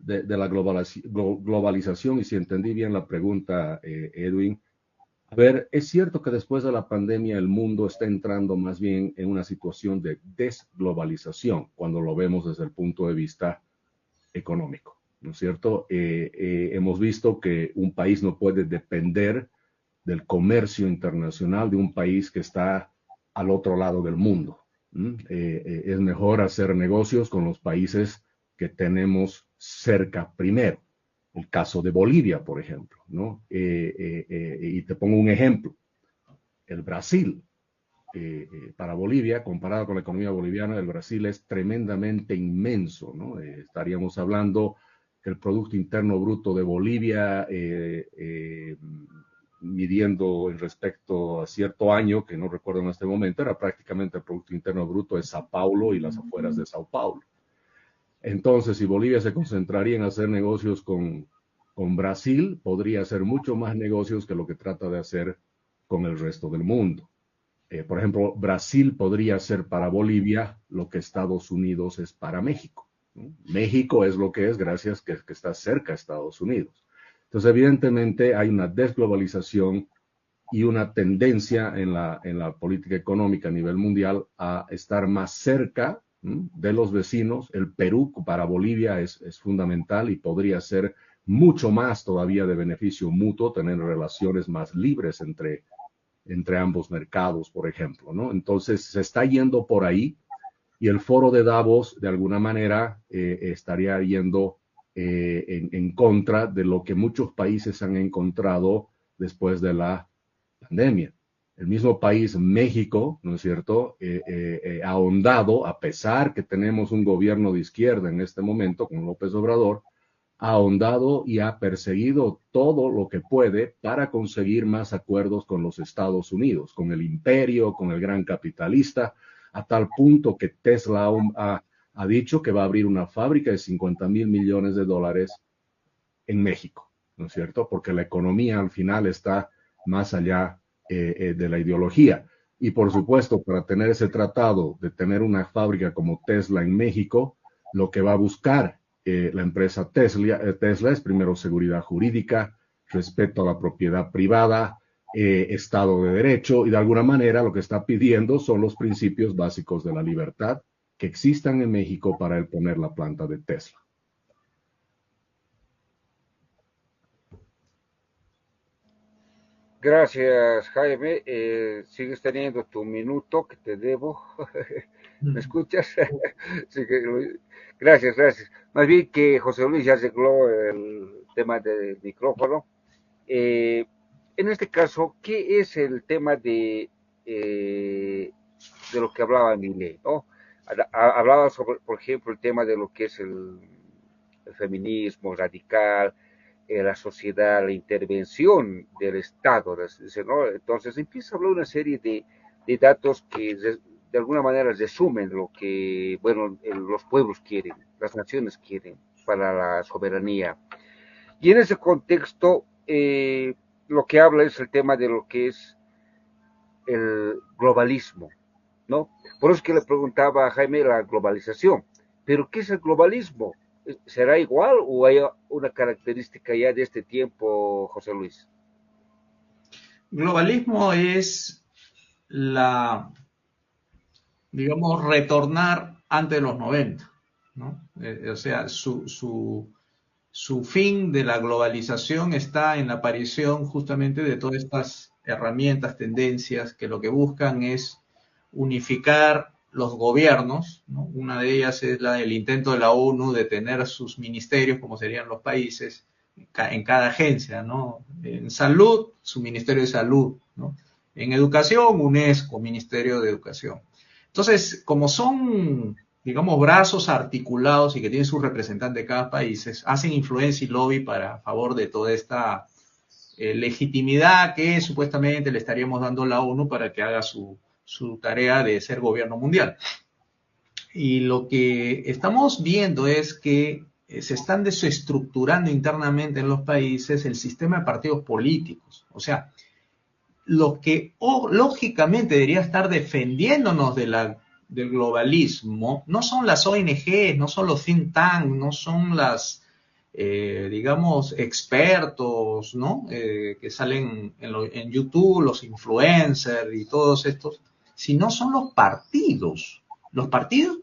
globalización, y si entendí bien la pregunta, Edwin, a ver, es cierto que después de la pandemia el mundo está entrando más bien en una situación de desglobalización, cuando lo vemos desde el punto de vista económico, ¿no es cierto? Hemos visto que un país no puede depender del comercio internacional de un país que está al otro lado del mundo. Es mejor hacer negocios con los países que tenemos cerca primero. El caso de Bolivia, por ejemplo, ¿no? Y te pongo un ejemplo. El Brasil, para Bolivia, comparado con la economía boliviana, el Brasil es tremendamente inmenso, ¿no? Estaríamos hablando que el Producto Interno Bruto de Bolivia, midiendo en respecto a cierto año, que no recuerdo en este momento, era prácticamente el Producto Interno Bruto de Sao Paulo y las afueras de Sao Paulo. Entonces, si Bolivia se concentraría en hacer negocios con Brasil, podría hacer mucho más negocios que lo que trata de hacer con el resto del mundo. Por ejemplo, Brasil podría ser para Bolivia lo que Estados Unidos es para México, ¿no? México es lo que es gracias que está cerca a Estados Unidos. Entonces, evidentemente, hay una desglobalización y una tendencia en la política económica a nivel mundial a estar más cerca de los vecinos. El Perú para Bolivia es fundamental y podría ser mucho más todavía de beneficio mutuo, tener relaciones más libres entre ambos mercados, por ejemplo, ¿no? Entonces se está yendo por ahí y el foro de Davos, de alguna manera, estaría yendo en contra de lo que muchos países han encontrado después de la pandemia. El mismo país, México, ¿no es cierto?, ha ahondado, a pesar que tenemos un gobierno de izquierda en este momento, con López Obrador, ha ahondado y ha perseguido todo lo que puede para conseguir más acuerdos con los Estados Unidos, con el imperio, con el gran capitalista, a tal punto que Tesla ha dicho que va a abrir una fábrica de 50,000 millones de dólares en México, ¿no es cierto? Porque la economía al final está más allá de la ideología. Y por supuesto, para tener ese tratado de tener una fábrica como Tesla en México, lo que va a buscar la empresa Tesla es primero seguridad jurídica, respeto a la propiedad privada, Estado de Derecho, y de alguna manera lo que está pidiendo son los principios básicos de la libertad que existan en México para el poner la planta de Tesla. Gracias, Jaime. Sigues teniendo tu minuto que te debo. ¿Me escuchas? Sí, gracias, gracias. Más bien que José Luis ya arregló el tema del micrófono. en este caso, ¿qué es el tema de lo que hablaba Milei, ¿no? Hablaba sobre, por ejemplo, el tema de lo que es el feminismo radical, la sociedad, la intervención del Estado, ¿no? Entonces empieza a hablar una serie de datos que de alguna manera resumen lo que, bueno, los pueblos quieren, las naciones quieren para la soberanía. Y en ese contexto, lo que habla es el tema de lo que es el globalismo, ¿no? Por eso es que le preguntaba a Jaime la globalización. ¿Pero qué es el globalismo? ¿Será igual o hay una característica ya de este tiempo, José Luis? Globalismo es digamos, retornar antes de los 90, ¿no? O sea, su fin de la globalización está en la aparición justamente de todas estas herramientas, tendencias, que lo que buscan es unificar los gobiernos, ¿no? Una de ellas es el intento de la ONU de tener sus ministerios, como serían los países, en cada agencia, ¿no? En salud, su Ministerio de Salud, ¿no? En educación, UNESCO, Ministerio de Educación. Entonces, como son, digamos, brazos articulados y que tienen su representante de cada país, hacen influencia y lobby para a favor de toda esta legitimidad que supuestamente le estaríamos dando a la ONU para que haga su tarea de ser gobierno mundial. Y lo que estamos viendo es que se están desestructurando internamente en los países el sistema de partidos políticos. O sea, lo que lógicamente debería estar defendiéndonos del globalismo no son las ONG, no son los think tanks, no son digamos, expertos, ¿no? Que salen en YouTube, los influencers y todos estos, sino son los partidos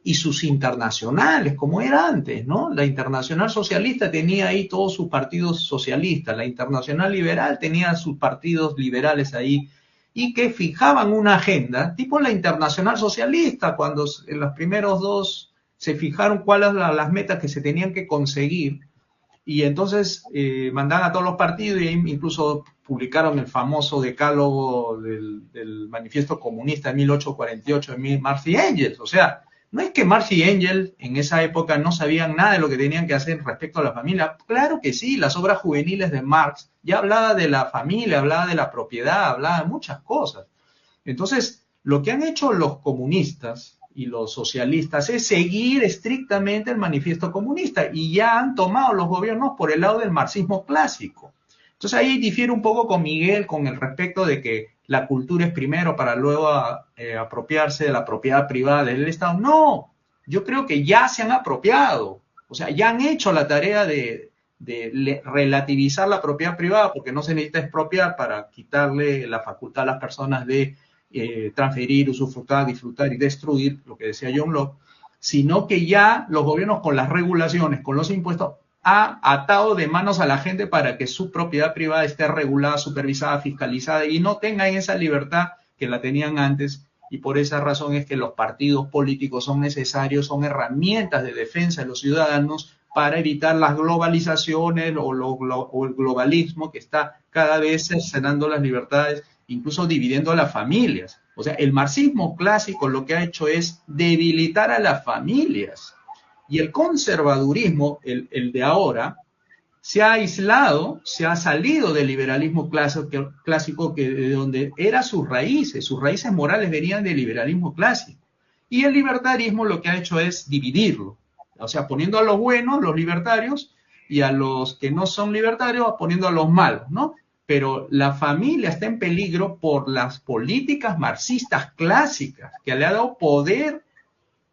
y sus internacionales, como era antes, ¿no? La Internacional Socialista tenía ahí todos sus partidos socialistas, la Internacional Liberal tenía sus partidos liberales ahí, y que fijaban una agenda, tipo la Internacional Socialista, cuando en los primeros dos se fijaron cuáles eran las metas que se tenían que conseguir, y entonces mandaban a todos los partidos, y incluso publicaron el famoso decálogo del manifiesto comunista de 1848 de Marx y Engels. O sea, no es que Marx y Engels en esa época no sabían nada de lo que tenían que hacer respecto a la familia. Claro que sí, las obras juveniles de Marx ya hablaba de la familia, hablaba de la propiedad, hablaba de muchas cosas. Entonces, lo que han hecho los comunistas y los socialistas es seguir estrictamente el manifiesto comunista, y ya han tomado los gobiernos por el lado del marxismo clásico. Entonces ahí difiere un poco con Miguel con el respecto de que la cultura es primero para luego apropiarse de la propiedad privada del Estado. No, yo creo que ya se han apropiado, o sea, ya han hecho la tarea de relativizar la propiedad privada, porque no se necesita expropiar para quitarle la facultad a las personas de transferir, usufructar, disfrutar y destruir, lo que decía John Locke, sino que ya los gobiernos con las regulaciones, con los impuestos, ha atado de manos a la gente para que su propiedad privada esté regulada, supervisada, fiscalizada y no tengan esa libertad que la tenían antes. Y por esa razón es que los partidos políticos son necesarios, son herramientas de defensa de los ciudadanos para evitar las globalizaciones o el globalismo que está cada vez cercenando las libertades, incluso dividiendo a las familias. O sea, el marxismo clásico lo que ha hecho es debilitar a las familias. Y el conservadurismo, el de ahora, se ha aislado, se ha salido del liberalismo clásico que de donde eran sus raíces morales venían del liberalismo clásico. Y el libertarismo lo que ha hecho es dividirlo. O sea, poniendo a los buenos, los libertarios, y a los que no son libertarios, poniendo a los malos, ¿no? Pero la familia está en peligro por las políticas marxistas clásicas, que le ha dado poder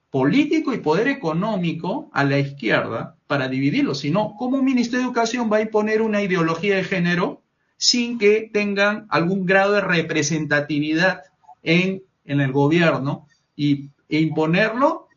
político y poder económico a la izquierda para dividirlo. Si no, ¿cómo un ministro de Educación va a imponer una ideología de género sin que tengan algún grado de representatividad en el gobierno e imponerlo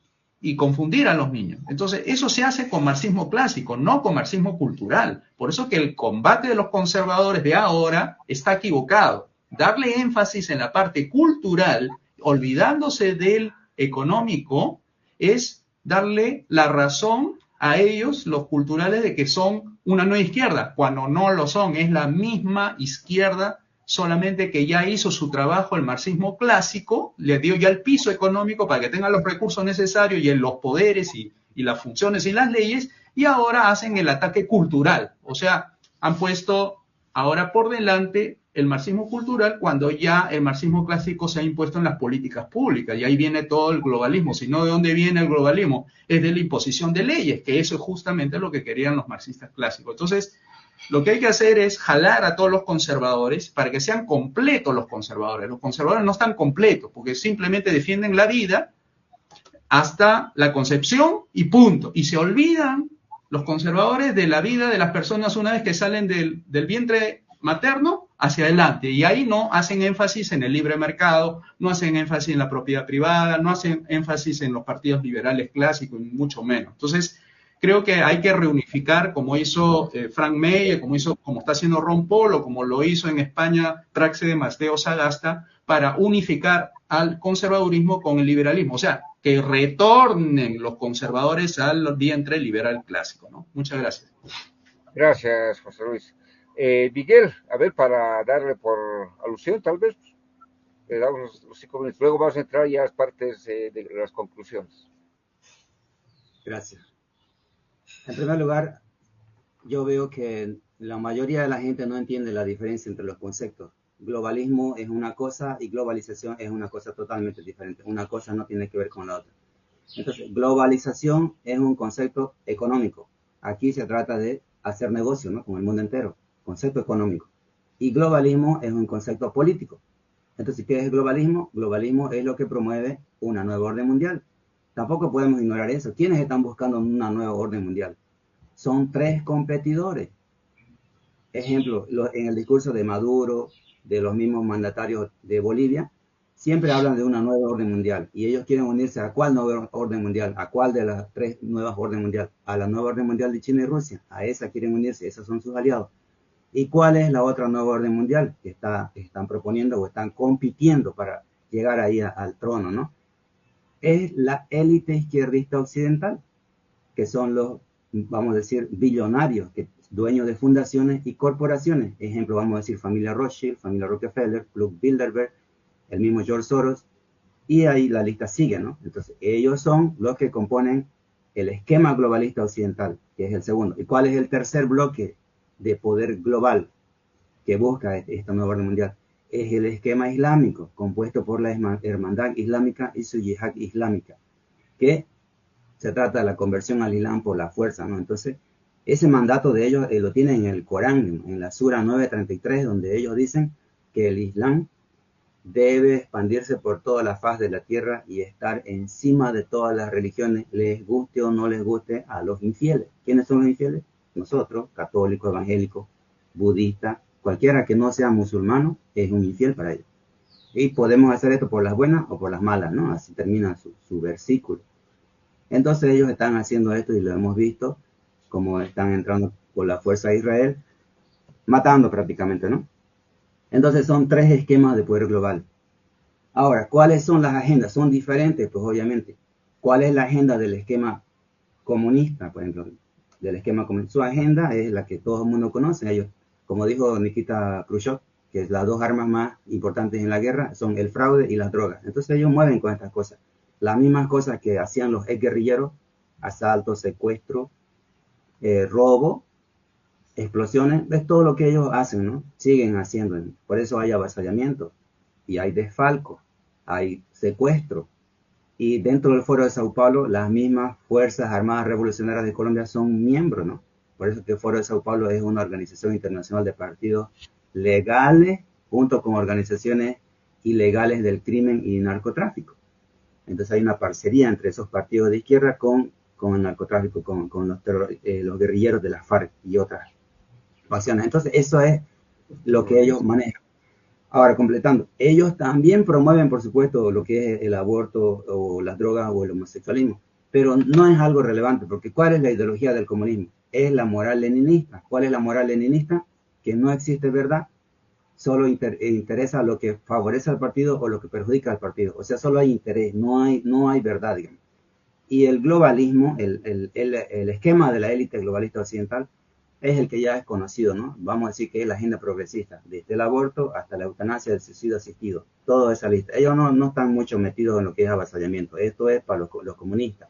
y confundir a los niños? Entonces, eso se hace con marxismo clásico, no con marxismo cultural. Por eso que el combate de los conservadores de ahora está equivocado. Darle énfasis en la parte cultural, olvidándose del económico, es darle la razón a ellos, los culturales, de que son una nueva izquierda, cuando no lo son, es la misma izquierda solamente que ya hizo su trabajo el marxismo clásico, le dio ya el piso económico para que tenga los recursos necesarios y los poderes y las funciones y las leyes, y ahora hacen el ataque cultural. O sea, han puesto ahora por delante el marxismo cultural cuando ya el marxismo clásico se ha impuesto en las políticas públicas, y ahí viene todo el globalismo. Si no, ¿de dónde viene el globalismo? Es de la imposición de leyes, que eso es justamente lo que querían los marxistas clásicos. Entonces, lo que hay que hacer es jalar a todos los conservadores para que sean completos los conservadores. Los conservadores no están completos porque simplemente defienden la vida hasta la concepción y punto. Y se olvidan los conservadores de la vida de las personas una vez que salen del vientre materno hacia adelante. Y ahí no hacen énfasis en el libre mercado, no hacen énfasis en la propiedad privada, no hacen énfasis en los partidos liberales clásicos, ni mucho menos. Entonces, creo que hay que reunificar, como hizo Frank Meyer, como está haciendo Ron Paul, o como lo hizo en España Praxede Mateo Sagasta, para unificar al conservadurismo con el liberalismo. O sea, que retornen los conservadores al vientre liberal clásico, ¿no? Muchas gracias. Gracias, José Luis. Miguel, a ver, para darle por alusión, tal vez, le damos los 5 minutos. Luego vamos a entrar ya a las partes de las conclusiones. Gracias. En primer lugar, yo veo que la mayoría de la gente no entiende la diferencia entre los conceptos. Globalismo es una cosa y globalización es una cosa totalmente diferente. Una cosa no tiene que ver con la otra. Entonces, globalización es un concepto económico. Aquí se trata de hacer negocio, ¿no?, con el mundo entero. Concepto económico. Y globalismo es un concepto político. Entonces, ¿qué es globalismo? Globalismo es lo que promueve una nueva orden mundial. Tampoco podemos ignorar eso. ¿Quiénes están buscando una nueva orden mundial? Son 3 competidores. Ejemplo, en el discurso de Maduro, de los mismos mandatarios de Bolivia, siempre hablan de una nueva orden mundial. Y ellos quieren unirse a ¿cuál nueva orden mundial? ¿A cuál de las 3 nuevas orden mundial? A la nueva orden mundial de China y Rusia. A esa quieren unirse, esos son sus aliados. ¿Y cuál es la otra nueva orden mundial que están proponiendo o están compitiendo para llegar ahí al trono, ¿no? Es la élite izquierdista occidental, que son los, vamos a decir, billonarios, dueños de fundaciones y corporaciones. Ejemplo, vamos a decir, familia Rothschild, familia Rockefeller, Club Bilderberg, el mismo George Soros, y ahí la lista sigue, ¿no? Entonces, ellos son los que componen el esquema globalista occidental, que es el segundo. ¿Y cuál es el tercer bloque de poder global que busca esta nueva orden mundial? Es el esquema islámico, compuesto por la hermandad islámica y su yihad islámica, que se trata de la conversión al Islam por la fuerza, ¿no? Entonces, ese mandato de ellos lo tienen en el Corán, en la Sura 933, donde ellos dicen que el Islam debe expandirse por toda la faz de la tierra y estar encima de todas las religiones, les guste o no les guste a los infieles. ¿Quiénes son los infieles? Nosotros, católicos, evangélicos, budistas, cualquiera que no sea musulmano es un infiel para ellos. Y podemos hacer esto por las buenas o por las malas, ¿no? Así termina su versículo. Entonces ellos están haciendo esto y lo hemos visto, como están entrando por la fuerza de Israel, matando prácticamente, ¿no? Entonces son 3 esquemas de poder global. Ahora, ¿cuáles son las agendas? Son diferentes, pues obviamente. ¿Cuál es la agenda del esquema comunista, por ejemplo? Del esquema comunista. Su agenda es la que todo el mundo conoce. Ellos, como dijo Nikita Khrushchev, que las 2 armas más importantes en la guerra son el fraude y las drogas. Entonces ellos mueven con estas cosas. Las mismas cosas que hacían los exguerrilleros: asalto, secuestro, robo, explosiones. Es todo lo que ellos hacen, ¿no? Siguen haciendo. Por eso hay avasallamiento y hay desfalco, hay secuestro. Y dentro del Foro de Sao Paulo, las mismas Fuerzas Armadas Revolucionarias de Colombia son miembros, ¿no? Por eso que el Foro de Sao Paulo es una organización internacional de partidos legales junto con organizaciones ilegales del crimen y narcotráfico. Entonces hay una parcería entre esos partidos de izquierda con el narcotráfico, con los guerrilleros de la FARC y otras facciones. Entonces eso es lo que ellos manejan. Ahora, completando, ellos también promueven, por supuesto, lo que es el aborto o las drogas o el homosexualismo, pero no es algo relevante, porque ¿cuál es la ideología del comunismo? Es la moral leninista. ¿Cuál es la moral leninista? Que no existe verdad, solo interesa lo que favorece al partido o lo que perjudica al partido. O sea, solo hay interés, no hay verdad, digamos. Y el globalismo, el esquema de la élite globalista occidental, es el que ya es conocido, ¿no? Vamos a decir que es la agenda progresista, desde el aborto hasta la eutanasia, el suicidio asistido, toda esa lista. Ellos no están mucho metidos en lo que es avasallamiento, esto es para los comunistas.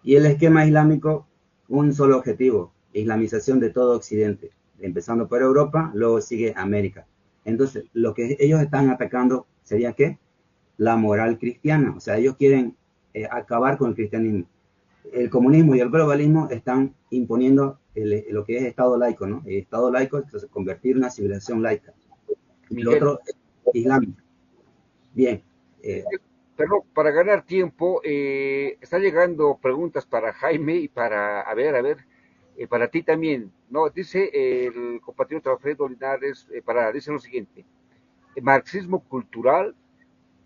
Y el esquema islámico, un solo objetivo, islamización de todo Occidente, empezando por Europa, luego sigue América. Entonces, lo que ellos están atacando sería ¿qué? La moral cristiana, o sea, ellos quieren acabar con el cristianismo. El comunismo y el globalismo están imponiendo lo que es Estado laico, ¿no? El Estado laico es convertir una civilización laica. Y lo otro, islámico. Bien. Pero para ganar tiempo, están llegando preguntas para Jaime y para, para ti también, ¿no? Dice el compatriota Alfredo Linares, dice lo siguiente, marxismo cultural,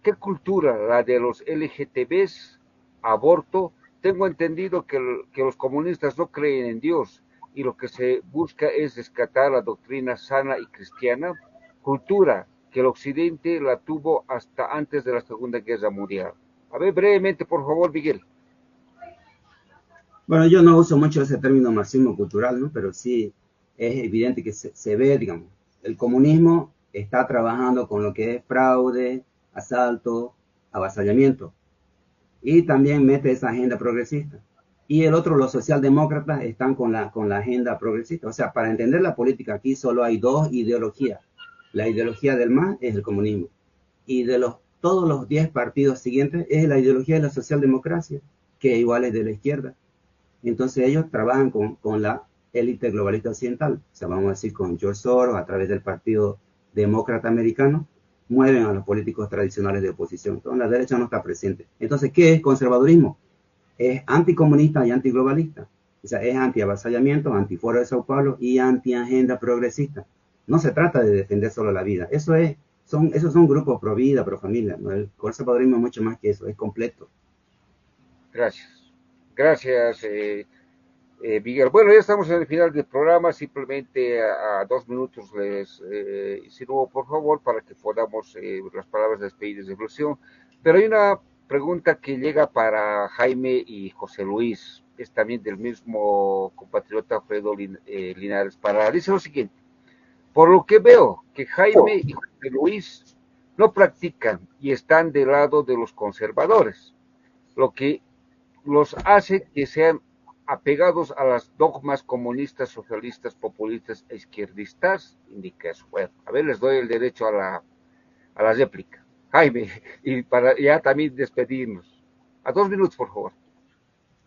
¿qué cultura? La de los LGTBs, aborto. Tengo entendido que los comunistas no creen en Dios y lo que se busca es rescatar la doctrina sana y cristiana, cultura que el occidente la tuvo hasta antes de la Segunda Guerra Mundial. A ver, brevemente, por favor, Miguel. Bueno, yo no uso mucho ese término marxismo cultural, ¿no? Pero sí es evidente que se ve, digamos, el comunismo está trabajando con lo que es fraude, asalto, avasallamiento. Y también mete esa agenda progresista. Y el otro, los socialdemócratas, están con la agenda progresista. O sea, para entender la política aquí solo hay dos ideologías. La ideología del MAS es el comunismo. Y de todos los 10 partidos siguientes es la ideología de la socialdemocracia, que igual es de la izquierda. Entonces ellos trabajan con la élite globalista occidental. O sea, vamos a decir con George Soros, a través del Partido Demócrata Americano, mueven a los políticos tradicionales de oposición. Entonces la derecha no está presente. Entonces, ¿qué es conservadurismo? Es anticomunista y antiglobalista. O sea, es anti-avasallamiento, anti-foro de Sao Paulo y anti-agenda progresista. No se trata de defender solo la vida. Esos son grupos pro vida, pro familia, ¿no? El conservadurismo es mucho más que eso, es completo. Gracias. Gracias, Miguel. Bueno, ya estamos en el final del programa, simplemente a 2 minutos les insinuo, por favor, para que podamos las palabras de despedida de evolución. Pero hay una pregunta que llega para Jaime y José Luis, es también del mismo compatriota Alfredo Linares, dice lo siguiente, por lo que veo que Jaime y José Luis no practican y están del lado de los conservadores, lo que los hace que sean apegados a las dogmas comunistas, socialistas, populistas e izquierdistas, indica eso. Bueno, a ver, les doy el derecho a la réplica. Jaime, y para ya también despedirnos. A 2 minutos, por favor.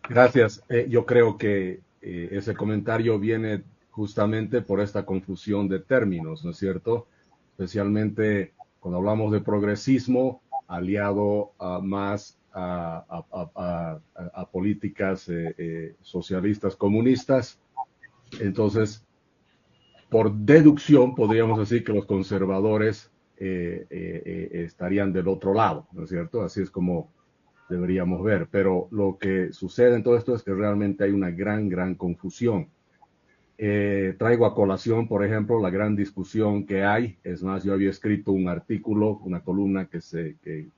Gracias. Yo creo que ese comentario viene justamente por esta confusión de términos, ¿no es cierto? Especialmente cuando hablamos de progresismo, aliado más a políticas socialistas comunistas. Entonces, por deducción, podríamos decir que los conservadores estarían del otro lado, ¿no es cierto? Así es como deberíamos ver. Pero lo que sucede en todo esto es que realmente hay una gran confusión. Traigo a colación, por ejemplo, la gran discusión que hay. Es más, yo había escrito un artículo, una columna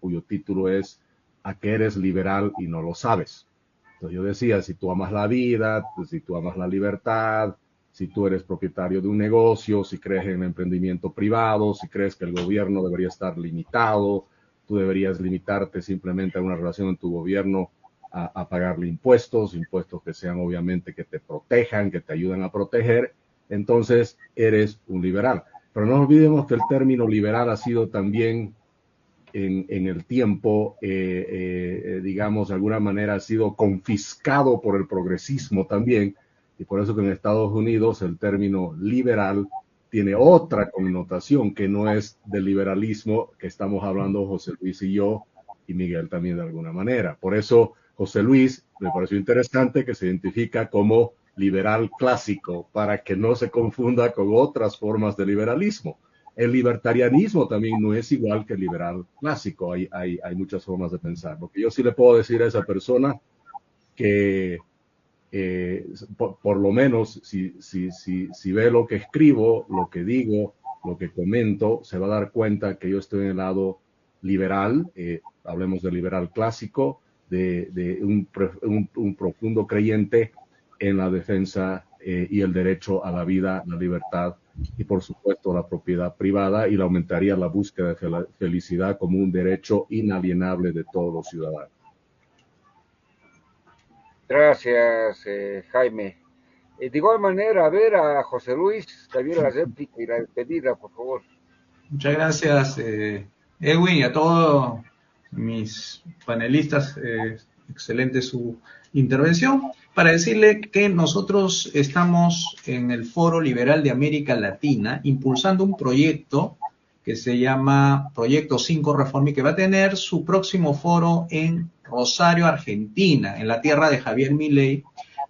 cuyo título es ¿a qué eres liberal y no lo sabes? Entonces yo decía, si tú amas la vida, si tú amas la libertad, si tú eres propietario de un negocio, si crees en el emprendimiento privado, si crees que el gobierno debería estar limitado, tú deberías limitarte simplemente a una relación en tu gobierno a pagarle impuestos que sean obviamente que te protejan, que te ayuden a proteger, entonces eres un liberal. Pero no olvidemos que el término liberal ha sido también en el tiempo, digamos, de alguna manera ha sido confiscado por el progresismo también, y por eso que en Estados Unidos el término liberal tiene otra connotación que no es del liberalismo que estamos hablando José Luis y yo, y Miguel también de alguna manera. Por eso José Luis me pareció interesante que se identifica como liberal clásico, para que no se confunda con otras formas de liberalismo. El libertarianismo también no es igual que el liberal clásico, hay muchas formas de pensar. Lo que yo sí le puedo decir a esa persona que por lo menos si ve lo que escribo, lo que digo, lo que comento, se va a dar cuenta que yo estoy en el lado liberal, hablemos de liberal clásico, de un profundo creyente en la defensa y el derecho a la vida, la libertad y por supuesto la propiedad privada, y le aumentaría la búsqueda de la felicidad como un derecho inalienable de todos los ciudadanos. Gracias, Jaime. De igual manera, a ver a José Luis, también la réplica y la despedida, por favor. Muchas gracias, Edwin, y a todos mis panelistas. Excelente su intervención. Para decirle que nosotros estamos en el Foro Liberal de América Latina impulsando un proyecto que se llama Proyecto 5 Reforma y que va a tener su próximo foro en Rosario, Argentina, en la tierra de Javier Milei,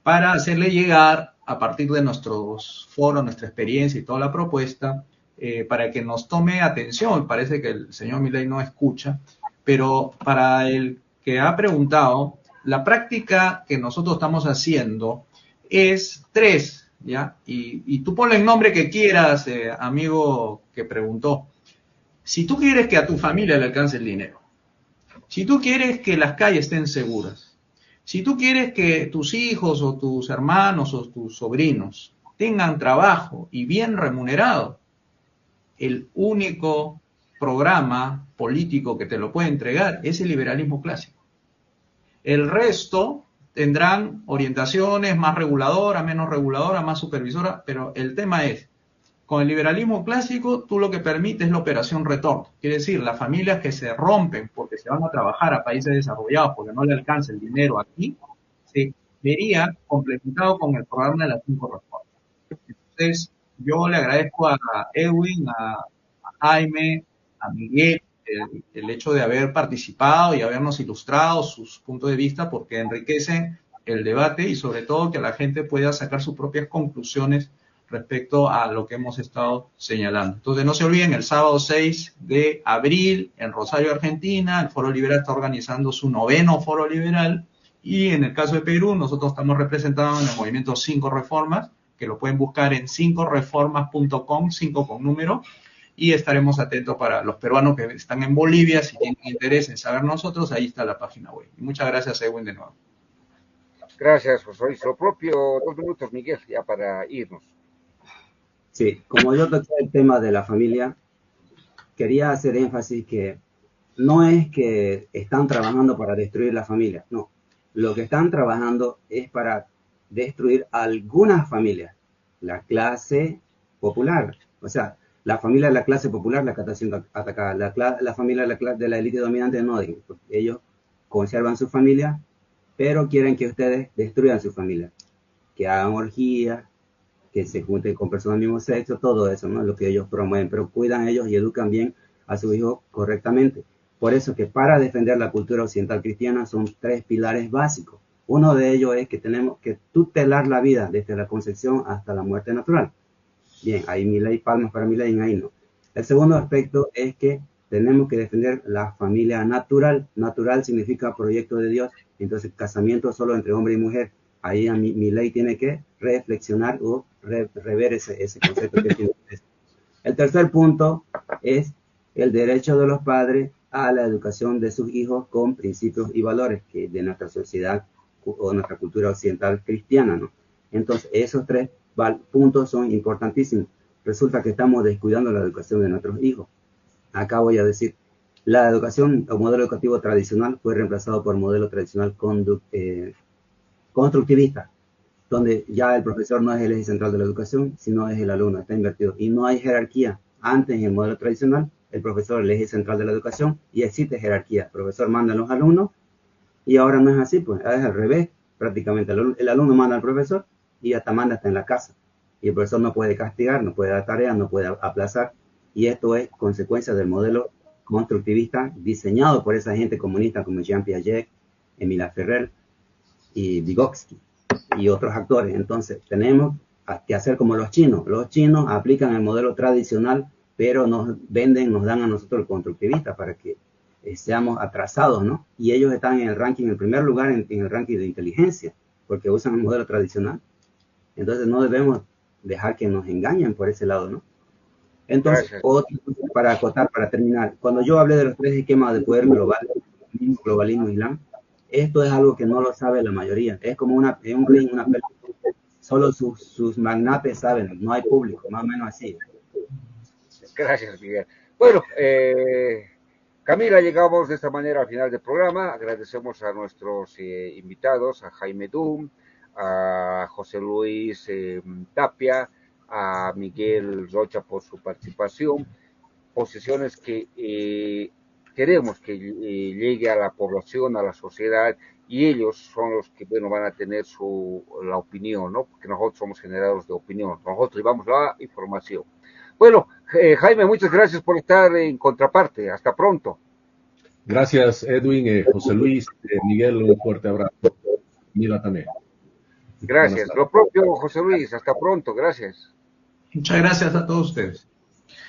para hacerle llegar, a partir de nuestros foros, nuestra experiencia y toda la propuesta, para que nos tome atención. Parece que el señor Milei no escucha, pero para el que ha preguntado, la práctica que nosotros estamos haciendo es 3, ¿ya? Y tú ponle el nombre que quieras, amigo que preguntó. Si tú quieres que a tu familia le alcance el dinero, si tú quieres que las calles estén seguras, si tú quieres que tus hijos o tus hermanos o tus sobrinos tengan trabajo y bien remunerado, el único programa político que te lo puede entregar es el liberalismo clásico. El resto tendrán orientaciones más reguladoras, menos reguladoras, más supervisoras, pero el tema es, con el liberalismo clásico, tú lo que permites es la operación retorno. Quiere decir, las familias que se rompen porque se van a trabajar a países desarrollados porque no le alcanza el dinero aquí, se vería complementado con el programa de las 5 reformas. Entonces, yo le agradezco a Edwin, a Jaime, a Miguel, el hecho de haber participado y habernos ilustrado sus puntos de vista, porque enriquecen el debate y sobre todo que la gente pueda sacar sus propias conclusiones respecto a lo que hemos estado señalando. Entonces no se olviden, el sábado 6 de abril en Rosario, Argentina, el Foro Liberal está organizando su 9º Foro Liberal, y en el caso de Perú nosotros estamos representados en el movimiento 5 Reformas, que lo pueden buscar en 5reformas.com, 5 con número, y estaremos atentos para los peruanos que están en Bolivia, si tienen interés en saber nosotros, ahí está la página web. Y muchas gracias, Edwin, de nuevo. Gracias, José Luis. Lo propio, 2 minutos, Miguel, ya para irnos. Sí, como yo toqué el tema de la familia, quería hacer énfasis que no es que están trabajando para destruir la familia, no. Lo que están trabajando es para destruir algunas familias, la clase popular. O sea, la familia de la clase popular la que está siendo atacada. La familia de la élite dominante no, ellos conservan su familia, pero quieren que ustedes destruyan su familia, que hagan orgías, que se junten con personas del mismo sexo, todo eso, ¿no? Es lo que ellos promueven, pero cuidan ellos y educan bien a sus hijos correctamente. Por eso que para defender la cultura occidental cristiana son 3 pilares básicos. Uno de ellos es que tenemos que tutelar la vida desde la concepción hasta la muerte natural. Bien, ahí Milei, palmas para Milei, ahí no. El segundo aspecto es que tenemos que defender la familia natural. Natural significa proyecto de Dios, entonces casamiento solo entre hombre y mujer. Ahí Milei tiene que reflexionar o rever ese concepto que tiene. El tercer punto es el derecho de los padres a la educación de sus hijos con principios y valores que de nuestra sociedad o nuestra cultura occidental cristiana, ¿no? Entonces, esos 3 puntos son importantísimos. Resulta que estamos descuidando la educación de nuestros hijos. Acá voy a decir, la educación o modelo educativo tradicional fue reemplazado por modelo tradicional constructivista, donde ya el profesor no es el eje central de la educación, sino es el alumno, está invertido. Y no hay jerarquía. Antes, en el modelo tradicional, el profesor es el eje central de la educación y existe jerarquía. El profesor manda a los alumnos y ahora no es así, pues es al revés. Prácticamente el alumno manda al profesor y hasta manda hasta en la casa. Y el profesor no puede castigar, no puede dar tareas, no puede aplazar. Y esto es consecuencia del modelo constructivista diseñado por esa gente comunista como Jean Piaget, Emilia Ferrer y Vygotsky y otros actores. Entonces tenemos que hacer como los chinos. Los chinos aplican el modelo tradicional, pero nos dan a nosotros el constructivista para que seamos atrasados, ¿no? Y ellos están en el ranking, en el primer lugar en el ranking de inteligencia, porque usan el modelo tradicional. Entonces no debemos dejar que nos engañen por ese lado, ¿no? Entonces, otro, para acotar, para terminar, cuando yo hablé de los 3 esquemas de poder global, globalismo, islam, esto es algo que no lo sabe la mayoría. Es como una película. solo sus magnates saben, no hay público, más o menos así. Gracias, Miguel. Bueno, Camila, llegamos de esta manera al final del programa. Agradecemos a nuestros invitados, a Jaime Dum, a José Luis Tapia, a Miguel Rocha por su participación. Posiciones que queremos que llegue a la población, a la sociedad, y ellos son los que, bueno, van a tener la opinión, ¿no? Porque nosotros somos generadores de opinión, nosotros llevamos la información. Bueno, Jaime, muchas gracias por estar en Contraparte. Hasta pronto. Gracias, Edwin, José Luis, Miguel, un fuerte abrazo. Mira también. Gracias. Lo propio, José Luis. Hasta pronto. Gracias. Muchas gracias a todos ustedes.